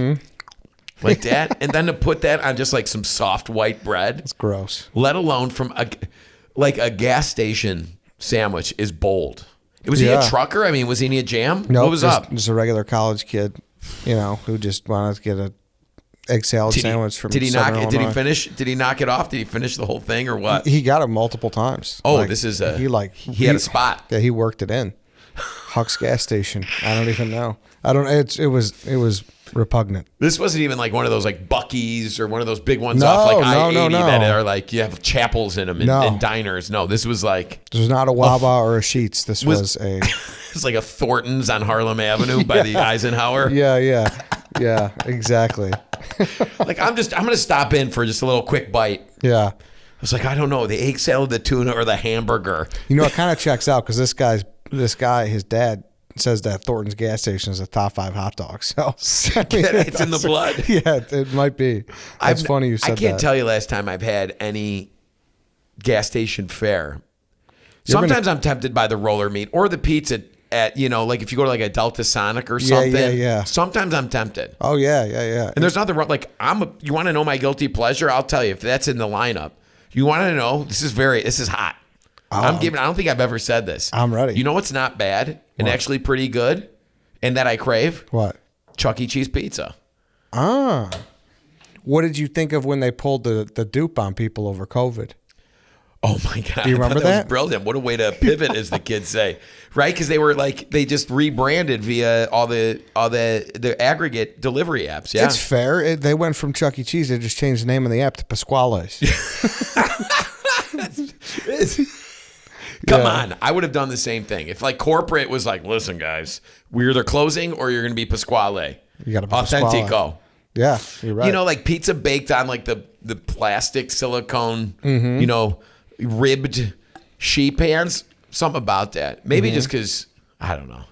like that. And then to put that on just like some soft white bread, It's gross. let alone from a gas station sandwich is bold. Was he a trucker? I mean, was he in a jam? No, What was up? Just a regular college kid, who just wanted to get a egg salad sandwich from Did he Southern knock it? Did he Illinois. finish? Did he knock it off? Did he finish the whole thing or what? He got it multiple times. Oh, Like, this is he had a spot. Yeah, he worked it in. Huck's gas station. I don't even know. It was repugnant. This wasn't even like one of those like Buc-ee's or one of those big ones No, off like no, I-80 no. that are like you have chapels in them and diners. No, this was like This was not a Wawa or a Sheetz. This was a it's like a Thornton's on Harlem Avenue by the Eisenhower. yeah, exactly. Like I'm gonna stop in for just a little quick bite. Yeah. I was like, I don't know, the egg salad, the tuna, or the hamburger. It kind of checks out because this guy, his dad says that Thornton's gas station is a top 5 hot dog. So It's in the blood. Yeah, it might be. That's funny you said that. I can't tell you last time I've had any gas station fare. Sometimes I'm tempted by the roller meat or the pizza at, like if you go to like a Delta Sonic or something. Yeah. Sometimes I'm tempted. Oh, yeah. And there's nothing wrong. Like you want to know my guilty pleasure? I'll tell you if that's in the lineup. You want to know? This is hot. I don't think I've ever said this. I'm ready. You know what's not bad and actually pretty good and that I crave? What? Chuck E. Cheese pizza. What did you think of when they pulled the dupe on people over COVID? Oh my God. Do you remember that? that? Was brilliant. What a way to pivot, as the kids say. Right? Because they just rebranded via all the aggregate delivery apps. Yeah. It's fair. They went from Chuck E. Cheese. They just changed the name of the app to Pasquale's. Come on. I would have done the same thing. If like corporate was like, listen, guys, we're either closing or you're going to be Pasquale. You got to be Authentico. Pasquale. Yeah, you're right. Like pizza baked on like the plastic silicone, ribbed sheet pans. Something about that. Maybe just because, I don't know.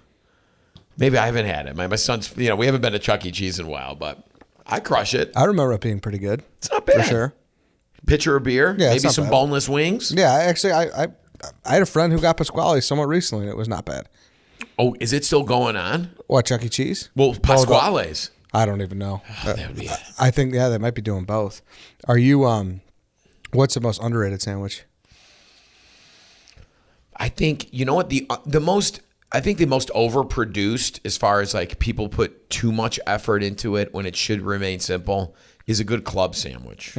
Maybe I haven't had it. My son's, we haven't been to Chuck E. Cheese in a while, but I crush it. I remember it being pretty good. It's not bad. For sure. Pitcher of beer. Yeah, maybe it's not some bad. boneless wings. Yeah, actually, I had a friend who got Pasquale somewhat recently, and it was not bad. Oh, is it still going on? What, Chuck E. Cheese? Well, Pasquale's. I don't even know. That would be. I think, they might be doing both. Are you, what's the most underrated sandwich? I think, you know what, the most overproduced as far as like people put too much effort into it when it should remain simple is a good club sandwich.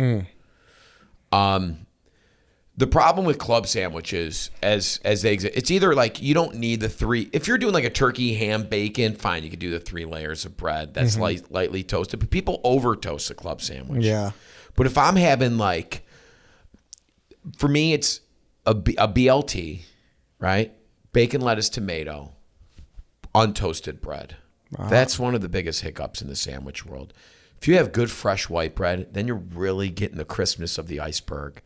The problem with club sandwiches as they exist, it's either like you don't need the 3. If you're doing like a turkey, ham, bacon, fine, you could do the 3 layers of bread that's lightly toasted. But people over toast a club sandwich. Yeah. But if I'm having like, for me, it's a BLT, right? Bacon, lettuce, tomato, untoasted bread. Wow. That's one of the biggest hiccups in the sandwich world. If you have good fresh white bread, then you're really getting the crispness of the iceberg.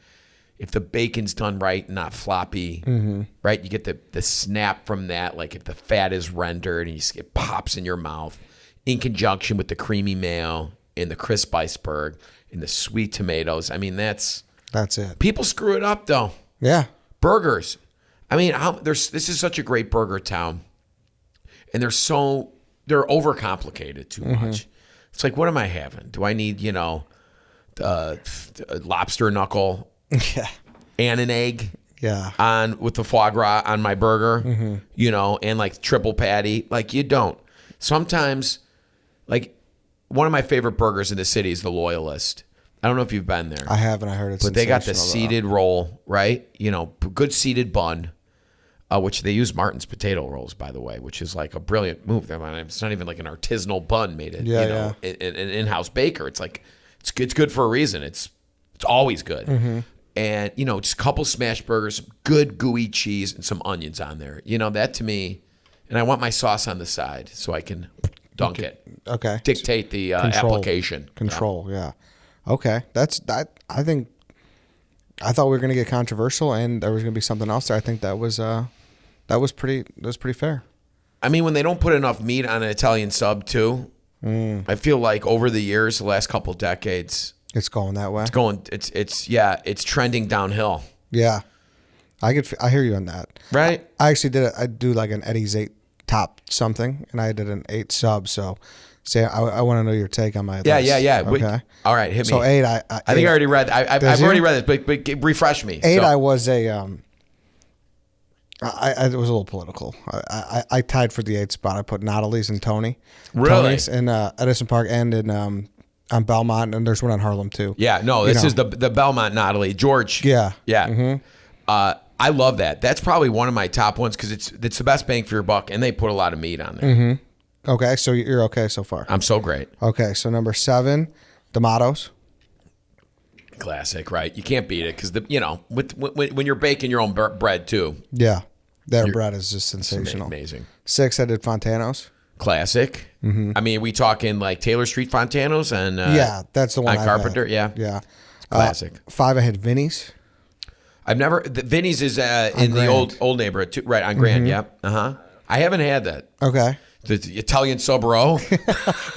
If the bacon's done right, not floppy, right? You get the snap from that, like if the fat is rendered and it pops in your mouth in conjunction with the creamy mayo and the crisp iceberg and the sweet tomatoes. I mean, that's it. People screw it up, though. Yeah. Burgers. I mean, this is such a great burger town, and they're overcomplicated too much. It's like, what am I having? Do I need, lobster knuckle, Yeah. and an egg. Yeah. On with the foie gras on my burger, and like triple patty. Like you don't. Sometimes, like one of my favorite burgers in the city is the Loyalist. I don't know if you've been there. I haven't. I heard it's but they got the sensational, seeded roll, right? Good seeded bun, which they use Martin's potato rolls, by the way, which is like a brilliant move. I mean, it's not even like an artisanal bun made it. Yeah, An in-house baker. It's like it's good for a reason. It's always good. And just a couple smashed burgers, some good gooey cheese, and some onions on there. That to me, and I want my sauce on the side so I can dunk it. Okay. Dictate the Control. application. Control. Yeah. Okay. That's that. I thought we were gonna get controversial, and there was gonna be something else there. I think that was pretty fair. I mean, when they don't put enough meat on an Italian sub too, I feel like over the years, the last couple decades, It's going that way. It's trending downhill. Yeah. I hear you on that. Right. I actually I do like an Eddie's 8 top something, and I did an 8 sub. So, I want to know your take on my Yeah. list. Wait, Okay. all right, hit me. So 8, I think I already read. I've already read it, but refresh me. 8, So, I was a I was a little political. I tied for the 8 spot. I put Natalie's and Tony. Really? Tony's in Edison Park and in on Belmont, and there's one on Harlem too. Yeah, no, this is the Belmont Natalie. George. Yeah. Yeah. I love that. That's probably one of my top ones because it's the best bang for your buck, and they put a lot of meat on there. Okay, so you're okay so far. I'm so great. Okay, so number 7, D'Amato's. Classic, right? You can't beat it because when you're baking your own bread too. Yeah, their bread is just sensational. Amazing. 6, I did Fontano's. Classic. I mean, we talking like Taylor Street Fontano's and yeah, that's the one. on I Carpenter. had. Yeah, Yeah, classic. 5, I had Vinny's. I've never. Vinny's is in the old neighborhood too, right on Grand. Yep. I haven't had that. Okay. The Italian sub row.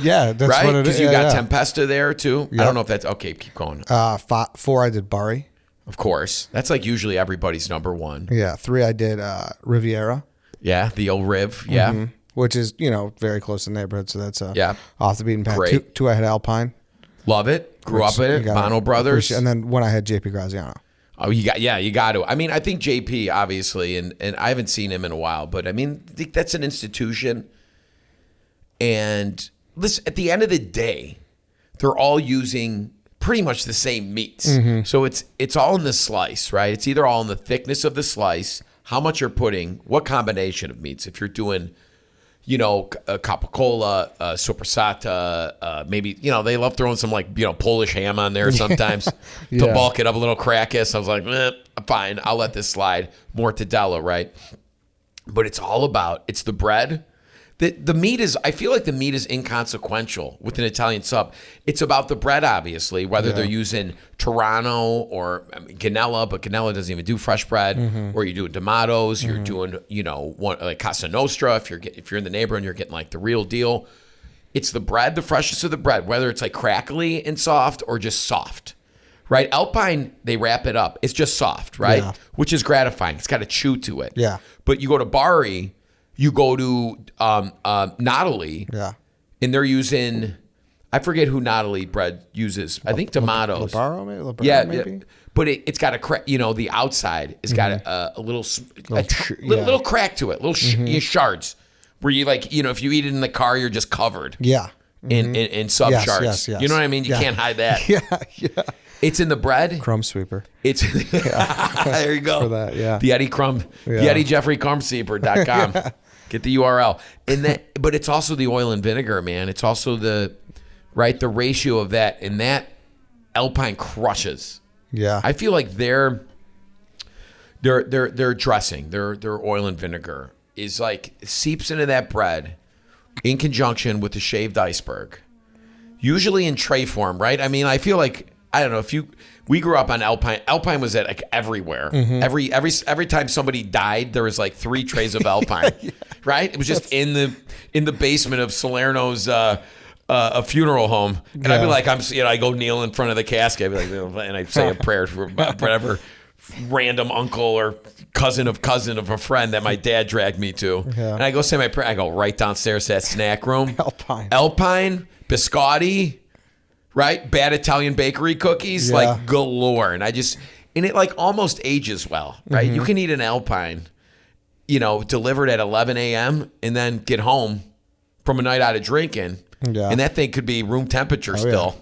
Yeah, that's right? what it is. Because you Yeah, got yeah. Tempesta there too. Yep. I don't know if that's okay. Keep going. 4, I did Bari. Of course, that's like usually everybody's number one. Yeah, 3, I did Riviera. Yeah, the old Riv. Yeah. Which is, very close to the neighborhood, so that's off the beaten path. Great. 2, I had Alpine. Love it. Grew up in it. Bono Brothers. And then 1, I had JP Graziano. Oh, you got to. I mean, I think JP obviously, and I haven't seen him in a while, but I mean, I think that's an institution. And listen, at the end of the day, they're all using pretty much the same meats. So it's all in the slice, right? It's either all in the thickness of the slice, how much you're putting, what combination of meats. If you're doing, a capicola, soppressata, maybe, they love throwing some Polish ham on there sometimes to bulk it up a little crackus. I was like, fine, I'll let this slide. Mortadella, right? But it's the bread. The meat is, I feel like the meat is inconsequential with an Italian sub. It's about the bread, obviously, whether they're using Toronto or Ganella, but Ganella doesn't even do fresh bread, or you're doing D'Amato's, you're doing, one like Casa Nostra, if you're in the neighborhood and you're getting like the real deal. It's the bread, the freshness of the bread, whether it's like crackly and soft or just soft, right? Alpine, they wrap it up. It's just soft, right? Yeah. Which is gratifying. It's got a chew to it. Yeah. But you go to Bari, you go to Natalie, and they're using, I forget who Natalie bread uses. I think D'Amato's. Labaro, maybe? Yeah, but it's got a crack. The outside has got a little little crack to it, little shards. Where you if you eat it in the car, you're just covered. Yeah. In sub shards. Yes. You know what I mean? You can't hide that. Yeah. It's in the bread. Crumb sweeper. It's there you go. For that, yeah. The Eddie Jeffrey Crumbsweeper.com. Get the URL. But it's also the oil and vinegar, man. It's also the ratio of that, and that Alpine crushes. Yeah. I feel like their dressing, their oil and vinegar is seeps into that bread in conjunction with the shaved iceberg. Usually in tray form, right? I mean, I feel like, I don't know, we grew up on Alpine. Alpine was at everywhere. Every time somebody died, there was 3 trays of Alpine, right? It was just in the basement of Salerno's a funeral home, and I'd be like, I go kneel in front of the casket, I'd be like, and I say a prayer for whatever random uncle or cousin of a friend that my dad dragged me to, and I go say my prayer. I go right downstairs to that snack room, Alpine, biscotti. right? Bad Italian bakery cookies, Yeah. like galore. And it like almost ages well, right? You can eat an Alpine, delivered at 11 a.m. and then get home from a night out of drinking. Yeah. And that thing could be room temperature still.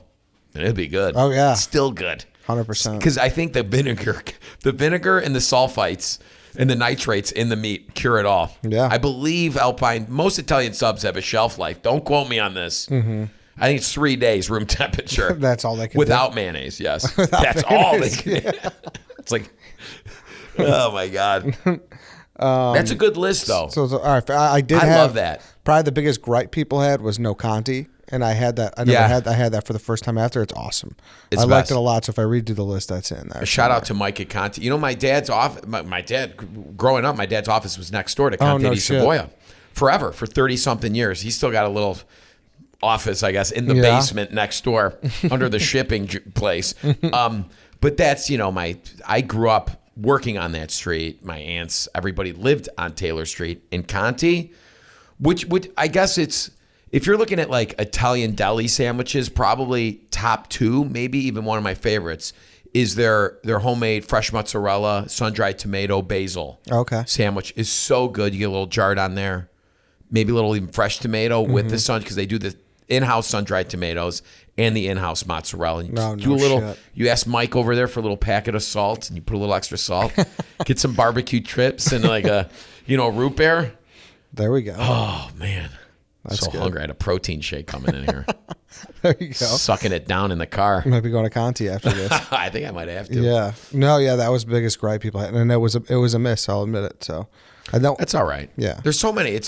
And it'd be good. Oh, yeah. Still good. 100%. Because I think the vinegar and the sulfites and the nitrates in the meat cure it all. Yeah. I believe Alpine, most Italian subs have a shelf life. Don't quote me on this. I think it's 3 days room temperature. That's all they can Without mayonnaise, yes. That's all they can do. It's like, oh my God. That's a good list, though. So all right, I love that. Probably the biggest gripe people had was no Conti, and I had that. I had that for the first time after. It's awesome. I liked it a lot. So if I redo the list, that's in there. A shout out to Mike at Conti. My dad's office. My dad, growing up, my dad's office was next door to Conti di Savoia, forever for 30-something years. He's still got a little office, I guess, in the basement next door under the shipping place. But that's I grew up working on that street. My aunts, everybody lived on Taylor Street in Conti, which I guess it's, if you're looking at like Italian deli sandwiches, probably top 2, maybe even one of my favorites is their homemade fresh mozzarella, sun-dried tomato, basil sandwich is so good. You get a little jarred on there, maybe a little even fresh tomato with the sun, because they do the in-house sun-dried tomatoes and the in-house mozzarella. And you ask Mike over there for a little packet of salt, and you put a little extra salt, get some barbecue trips and like a root beer. There we go. Oh man, that's so good. Hungry. I had a protein shake coming in here. There you go. Sucking it down in the car. Might be going to Conti after this. I think I might have to. Yeah. No. Yeah. That was the biggest gripe people had, and it was a miss. I'll admit it. So. That's all right. Yeah. There's so many.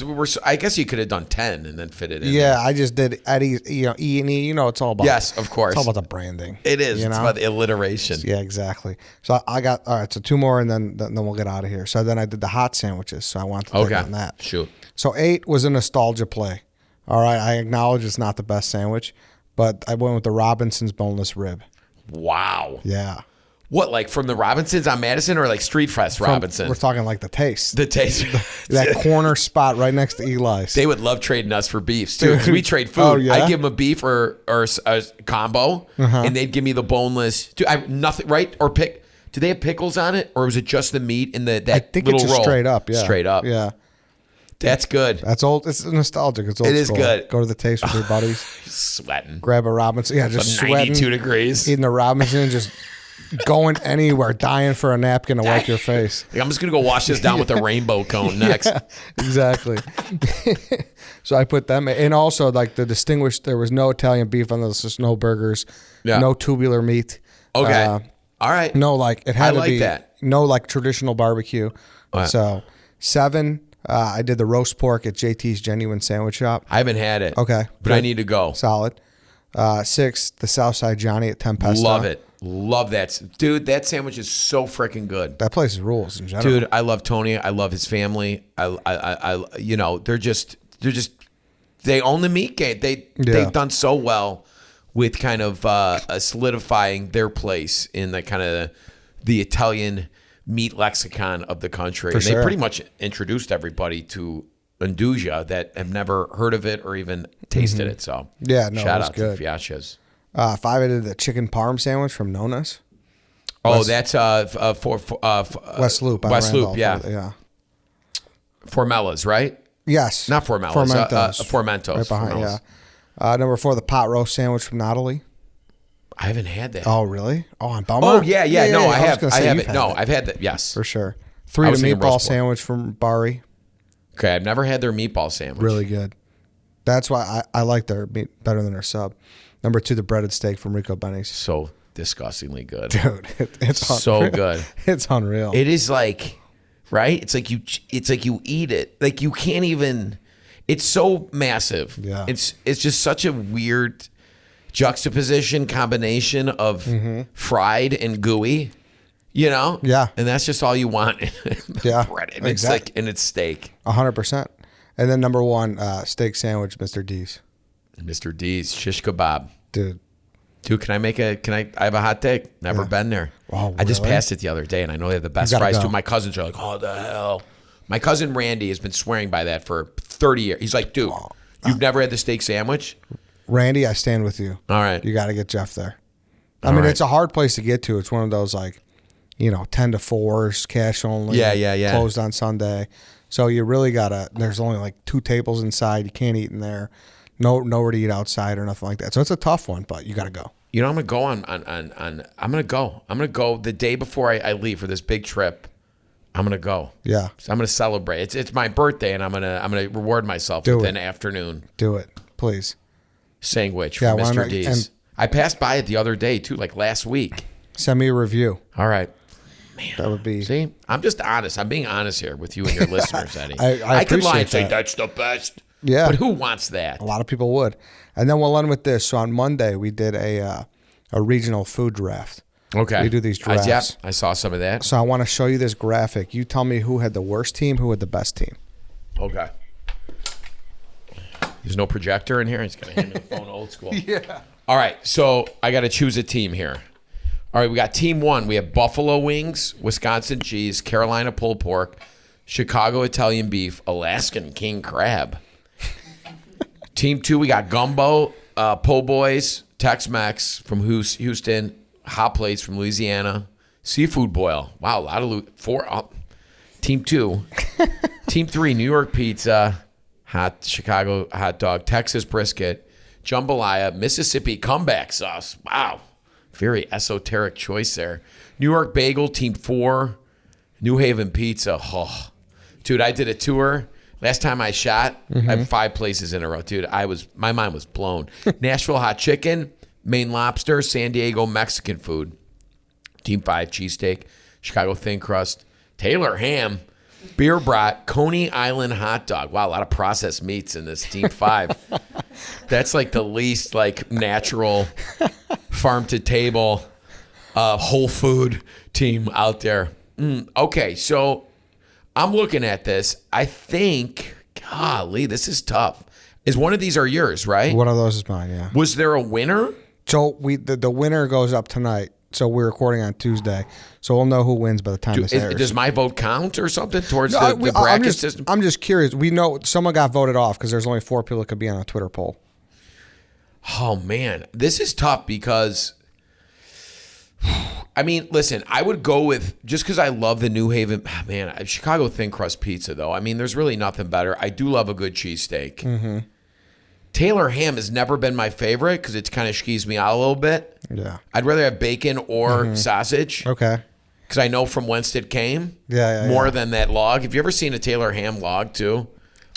I guess you could have done 10 and then fit it in. Yeah, I just did Eddie's, E&E. It's all about. Yes, of course. It's all about the branding. It is. It's about the alliteration. Yeah, exactly. So I got, all right, so 2 more and then we'll get out of here. So then I did the hot sandwiches. So I wanted to take on that. Shoot. So 8 was a nostalgia play. All right, I acknowledge it's not the best sandwich, but I went with the Robinson's boneless rib. Wow. Yeah. What, like from the Robinsons on Madison or like Street Fest Robinson? We're talking like the taste. The taste. That corner spot right next to Eli's. They would love trading us for beefs too, because we trade food. Oh, yeah? I give them a beef or a combo, and they'd give me the boneless. Dude, I nothing, right? Or do they have pickles on it, or was it just the meat in that I think little it's just roll? straight up. Yeah. Straight up. Yeah. That's good. That's old. It's nostalgic. It's old It is school. good. Go to the taste with your buddies. Sweating. Grab a Robinson. Yeah, just Some sweating. 92 degrees. Eating a Robinson, just going dying for a napkin to wipe your face. Like, I'm just going to go wash this down with a rainbow cone next. Yeah, exactly. So I put them, and also like the distinguished, there was no Italian beef on those, just no burgers, no tubular meat. Okay. All right. No, like it had I like to be that. No like traditional barbecue. Right. So 7, I did the roast pork at JT's Genuine Sandwich Shop. I haven't had it. Okay. But I need to go. Solid. 6, the Southside Johnny at Tempesta. Love it. Love that. Dude, that sandwich is so freaking good. That place rules in general. Dude, I love Tony. I love his family. They own the meat game. They've done so well with kind of solidifying their place in the kind of the Italian meat lexicon of the country. For and sure. They pretty much introduced everybody to Andouja that have never heard of it or even tasted it. So Yeah, no, shout it was out good. to Fiascias. 5, I did the chicken parm sandwich from Nona's. That's for West Loop. on West Randolph. Loop, yeah. Yeah. Formella's, right? Yes. Not Formella's. Formentos. Right behind, Formella's. yeah. Number 4, the pot roast sandwich from Natalie. I haven't had that. Oh, really? Oh, on Belmont? Oh, yeah. No, I have. I it. No, I've had that. Yes. For sure. 3, the meatball sandwich from Bari. Okay, I've never had their meatball sandwich. Really good. That's why I like their meat better than their sub. Number 2, the breaded steak from Rico Benny's. So disgustingly good. Dude, it's so unreal. good. It's unreal. It is like, right? It's like you eat it. Like you can't even, it's so massive. Yeah. It's just such a weird juxtaposition combination of fried and gooey, Yeah. And that's just all you want. Yeah, Bread. And exactly. and it's steak. 100%. And then number 1, steak sandwich, Mr. D's. Mr. D's shish kebab. Dude, Can I have a hot take? Never been there. Oh, I just really? passed it the other day, and I know they have the best You gotta fries go. too. My cousins are like, "Oh, the hell!" My cousin Randy has been swearing by that for 30 years. He's like, "Dude, you've never had the steak sandwich?" Randy, I stand with you. All right. You got to get Jeff there. I All mean, right. it's a hard place to get to. It's one of those 10 to 4s, cash only. Yeah. Closed on Sunday. So you really got to, there's only 2 tables inside. You can't eat in there. Nowhere to eat outside or nothing like that. So it's a tough one, but you got to go. You know, I'm going to go I'm going to go. I'm going to go the day before I leave for this big trip. I'm going to go. Yeah. So I'm going to celebrate. It's my birthday, and I'm going to reward myself with an afternoon. Do it, please. Sandwich from Mr. D's. I passed by it the other day, too, like last week. Send me a review. All right. Man, that would be. See, I'm just honest. I'm being honest here with you and your listeners, Eddie. I could lie and say that. that's the best. Yeah. But who wants that? A lot of people would. And then we'll end with this. So on Monday, we did a regional food draft. Okay. We do these drafts. Yeah, I saw some of that. So I want to show you this graphic. You tell me who had the worst team, who had the best team. Okay. There's no projector in here. He's going to hand me the phone old school. Yeah. All right. So I got to choose a team here. All right. We got team 1. We have Buffalo wings, Wisconsin cheese, Carolina pulled pork, Chicago Italian beef, Alaskan king crab. Team 2, we got gumbo, po' boys, Tex-Mex from Houston, hot plates from Louisiana, seafood boil. Wow, a lot of Team 2. Team 3, New York pizza, hot Chicago hot dog, Texas brisket, jambalaya, Mississippi comeback sauce. Wow, very esoteric choice there. New York bagel, Team 4, New Haven pizza. Oh, dude, I did a tour. Last time I shot, I had 5 places in a row, dude. My mind was blown. Nashville hot chicken, Maine lobster, San Diego Mexican food. Team 5 cheesesteak, Chicago thin crust, Taylor ham, beer brat, Coney Island hot dog. Wow, a lot of processed meats in this Team 5. That's like the least natural farm to table whole food team out there. Okay, so I'm looking at this. I think, golly, this is tough. Is one of these are yours, right? One of those is mine, yeah. Was there a winner? So the winner goes up tonight. So we're recording on Tuesday. So we'll know who wins by the time this airs. Does my vote count or something towards the bracket system? I'm just curious. We know someone got voted off because there's only 4 people that could be on a Twitter poll. Oh, man. This is tough because, I mean, listen, I would go with, just because I love the New Haven, man, Chicago thin crust pizza, though. I mean, there's really nothing better. I do love a good cheesesteak. Mm-hmm. Taylor ham has never been my favorite because it's kind of skees me out a little bit. Yeah. I'd rather have bacon or sausage. Okay. Because I know from whence it came. Yeah. More than that log. Have you ever seen a Taylor ham log, too?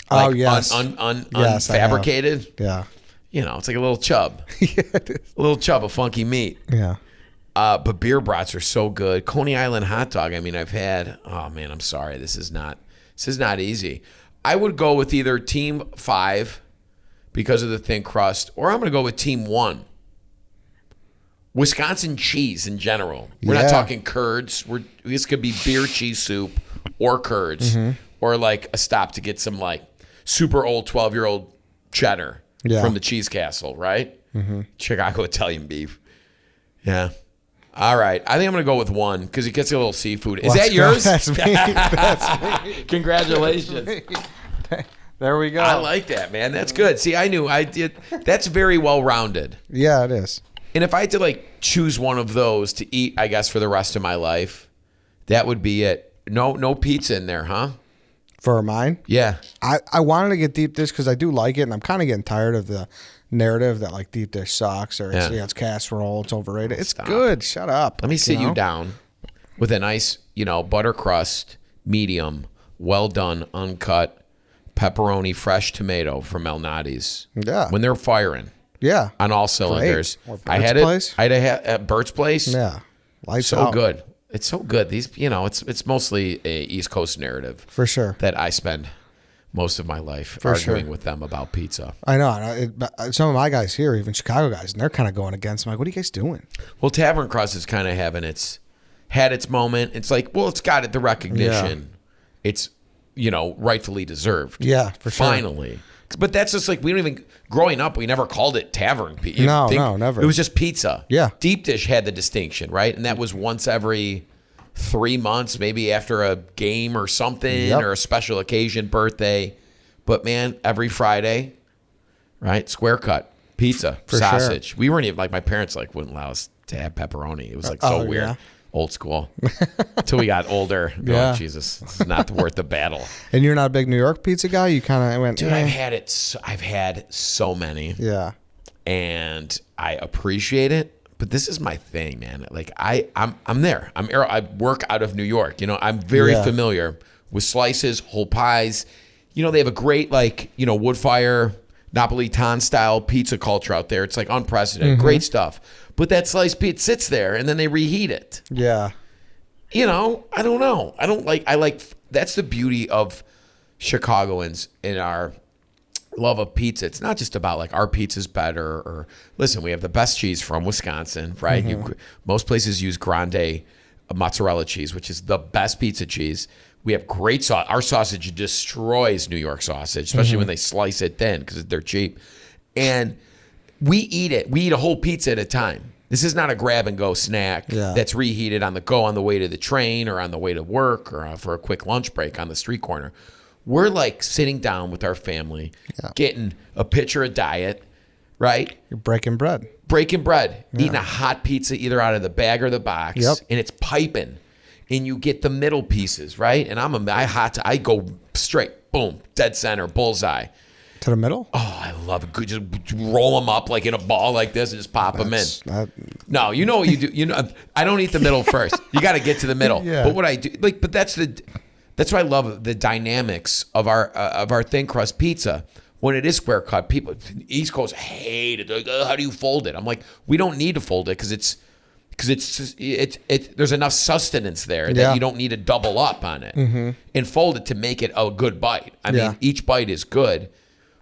Oh, yes. Yes, unfabricated? Yeah. You know, it's like a little chub. Yeah, it is. A little chub of funky meat. Yeah. But beer brats are so good. Coney Island hot dog, I mean, I've had, oh, man, I'm sorry. This is not easy. I would go with either Team 5 because of the thin crust, or I'm going to go with Team 1. Wisconsin cheese in general. We're not talking curds. This could be beer cheese soup or curds, or like a stop to get some super old 12-year-old cheddar from the Cheese Castle, right? Mm-hmm. Chicago Italian beef. Yeah. All right. I think I'm going to go with 1 because it gets a little seafood. Is that yours? That's me. That's me. Congratulations. There we go. I like that, man. That's good. See, I knew I did. That's very well-rounded. Yeah, it is. And if I had to choose one of those to eat, I guess, for the rest of my life, that would be it. No pizza in there, huh? For mine? Yeah. I wanted to get deep dish because I do like it, and I'm kind of getting tired of the narrative that deep dish sucks or it's casserole, it's overrated. It's good. Shut up. Let me sit you down with a nice, butter crust, medium, well done, uncut, pepperoni, fresh tomato from Malnati's. Yeah. When they're firing. Yeah. On all cylinders. I had it at Bert's Place. Yeah. Lights so out. good. It's so good. These, it's mostly a East Coast narrative. For sure. That I spend most of my life arguing with them about pizza. I know. Some of my guys here, even Chicago guys, and they're kind of going against. I'm like, what are you guys doing? Well, Tavern Crust is kind of had its moment. It's like, well, it's got the recognition. Yeah. It's, rightfully deserved. Yeah, for sure. Finally. But that's just we don't even, growing up, we never called it tavern pizza. No, never. It was just pizza. Yeah. Deep dish had the distinction, right? And that was once every 3 months, maybe after a game or something or a special occasion, birthday. But man, every Friday, right? Square cut. pizza, For sausage. We weren't even like, my parents like wouldn't allow us to have pepperoni. It was like so weird. Yeah. Old school. Until we got older. Yeah. Oh, Jesus, this is not worth the battle. And you're not a big New York pizza guy? You kind of went, Dude, I've had so many. Yeah. And I appreciate it. But this is my thing, man. Like I'm there. I work out of New York. You know, I'm very familiar with slices, whole pies. You know, they have a great wood fire Napolitan style pizza culture out there. It's like unprecedented, great stuff. But that sliced pizza sits there and then they reheat it. Yeah. You know, I don't know. That's the beauty of Chicagoans in our love of pizza. It's not just about like our pizza's better or listen, we have the best cheese from Wisconsin, right? Most places use grande mozzarella cheese, which is the best pizza cheese. We have great sauce. Our sausage destroys New York sausage, especially when they slice it thin because they're cheap. And we eat it. We eat a whole pizza at a time. This is not a grab and go snack that's reheated on the go on the way to the train or on the way to work or for a quick lunch break on the street corner. We're like sitting down with our family, getting a pitcher of diet, right? You're breaking bread. Eating a hot pizza either out of the bag or the box, and it's piping. And you get the middle pieces, right? And I go straight, boom, dead center, bullseye. To the middle? Oh, I love it. Just roll them up like in a ball like this and just pop them in. No, you know what you do. You know, I don't eat the middle first. You got to get to the middle. But what I do, that's what I love, the dynamics of our thin crust pizza. When it is square cut, people East Coast hate it. They're like, how do you fold it? I'm like, we don't need to fold it because there's enough sustenance there that you don't need to double up on it and fold it to make it a good bite. I mean, each bite is good,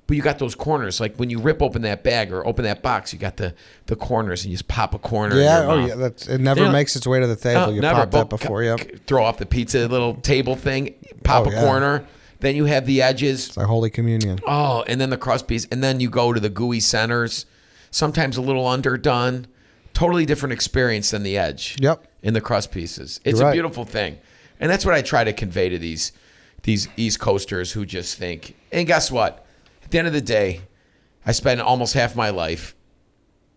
but you got those corners. Like when you rip open that bag or open that box, you got the corners and you just pop a corner. It never makes its way to the table. You pop that before you throw off the pizza little table thing, pop a corner. Then you have the edges. It's like Holy Communion. Oh, and then the crust piece. And then you go to the gooey centers, sometimes a little underdone. Totally different experience than the edge in the crust pieces. It's a beautiful thing. And that's what I try to convey to these East Coasters who just think, and guess what? At the end of the day, I spend almost half my life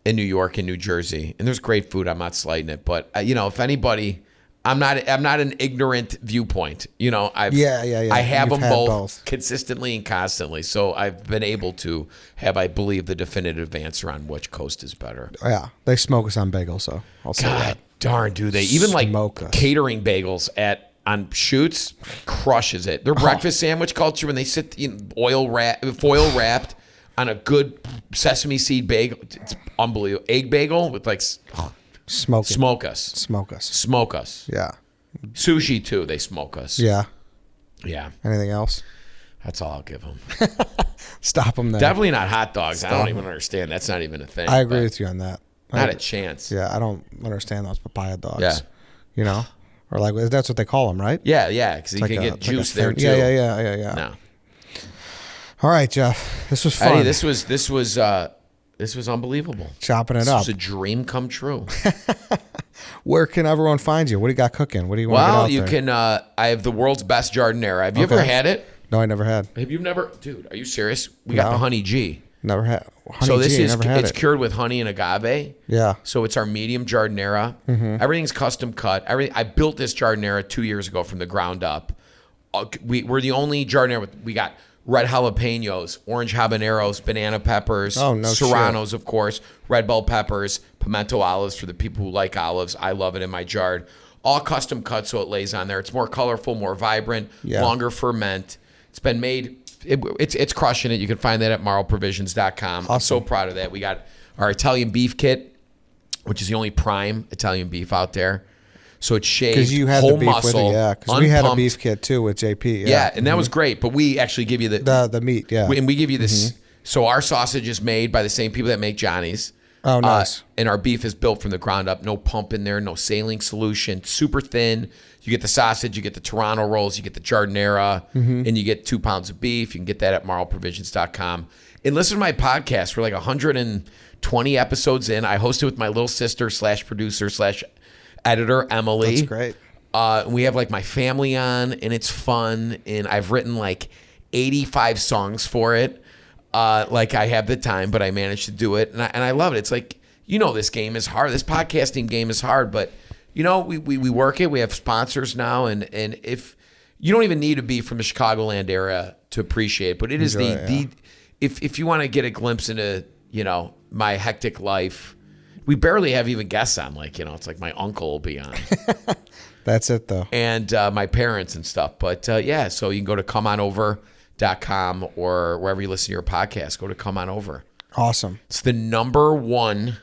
in New York and New Jersey, and there's great food. I'm not slighting it. But, if anybody... I'm not an ignorant viewpoint. You know, I have them both consistently and constantly. So I've been able to have, I believe, the definitive answer on which coast is better. Yeah, they smoke us on bagels, so I'll say that. Darn, do they? Even like catering bagels on shoots crushes it. Their breakfast sandwich culture when they sit foil wrapped on a good sesame seed bagel, it's unbelievable. Egg bagel with like. Smoke us. Yeah. Sushi too. They smoke us. Yeah. Yeah. Anything else? That's all I'll give them. Stop them there. Definitely not hot dogs. I don't even understand. That's not even a thing. I agree with you on that. Not a chance. Yeah, I don't understand those papaya dogs. Yeah. You know? Or like, that's what they call them, right? Yeah. Because you can get juice there too. Yeah. No. All right, Jeff. This was fun. Eddie, this was unbelievable. Chopping it up. This was a dream come true. Where can everyone find you? What do you got cooking? What do you want to get out there? Well, you can. I have the world's best jardinera. Have you ever had it? No, I never had. Have you never? Dude, are you serious? We got the Honey G. Never had. It's cured with honey and agave. Yeah. So it's our medium jardinera. Everything's custom cut. I built this jardinera 2 years ago from the ground up. We're the only jardinera we got. Red jalapenos, orange habaneros, banana peppers, serranos, of course, red bell peppers, pimento olives for the people who like olives. I love it in my jar. All custom cut so it lays on there. It's more colorful, more vibrant, longer ferment. It's been made. It's crushing it. You can find that at mauroprovisions.com. Awesome. I'm so proud of that. We got our Italian beef kit, which is the only prime Italian beef out there. So it's shaved, because you had whole the beef muscle, with it, because we had a beef kit too with JP. Yeah, and that was great. But we actually give you the meat. And we give you this. So our sausage is made by the same people that make Johnny's. Oh, nice. And our beef is built from the ground up. No pump in there. No saline solution. Super thin. You get the sausage. You get the Toronto rolls. You get the jardinera, and you get 2 pounds of beef. You can get that at mauroprovisions.com. And listen to my podcast. We're like 120 episodes in. I host it with my little sister / producer / editor, Emily. That's great. We have like my family on, and it's fun. And I've written like 85 songs for it. like I have the time, but I managed to do it, and I love it. It's like, this game is hard. This podcasting game is hard, but we work it. We have sponsors now, and if you don't even need to be from the Chicagoland area to appreciate it, but it is if you want to get a glimpse into my hectic life. We barely have even guests on. It's like my uncle will be on. That's it, though. And my parents and stuff. But, so you can go to comeonover.com or wherever you listen to your podcast. Go to Come On Over. Awesome. It's the #1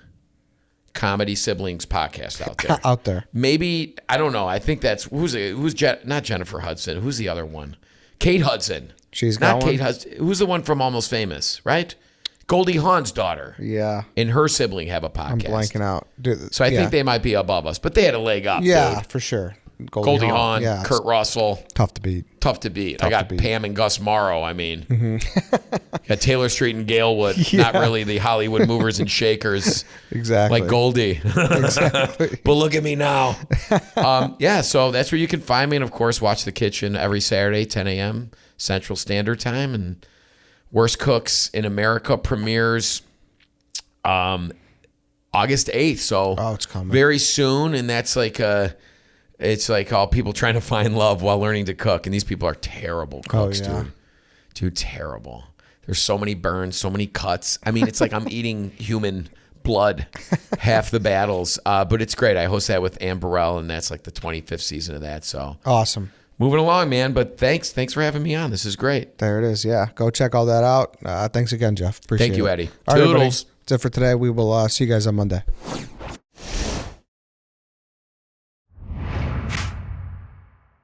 comedy siblings podcast out there. Out there. Maybe, I don't know. I think that's, not Jennifer Hudson. Who's the other one? Kate Hudson. She's got Not one? Kate Hudson. Who's the one from Almost Famous, right? Goldie Hawn's daughter. Yeah. And her sibling have a podcast. I'm blanking out. Dude, So I think they might be above us, but they had a leg up. Yeah, dude. for sure. Goldie Hawn, yeah, Kurt Russell. tough to beat. I got Pam and Gus Morrow. I mean, got Taylor Street and Galewood. Yeah. Not really the Hollywood movers and shakers. Exactly. Like Goldie. Exactly. But look at me now. So that's where you can find me. And, of course, Watch the Kitchen every Saturday, 10 a.m. Central Standard Time. And Worst Cooks in America premieres August 8th. So it's coming. Very soon. And that's it's like all people trying to find love while learning to cook. And these people are terrible cooks, dude. Dude, terrible. There's so many burns, so many cuts. I mean, it's like I'm eating human blood half the battles. But it's great. I host that with Ann Burrell, and that's like the 25th season of that. So awesome. Moving along, man. But thanks for having me on. This is great. There it is. Yeah. Go check all that out. Thanks again, Jeff. Appreciate it. Thank you, Eddie. All right, Toodles. everybody. That's it for today. We will see you guys on Monday.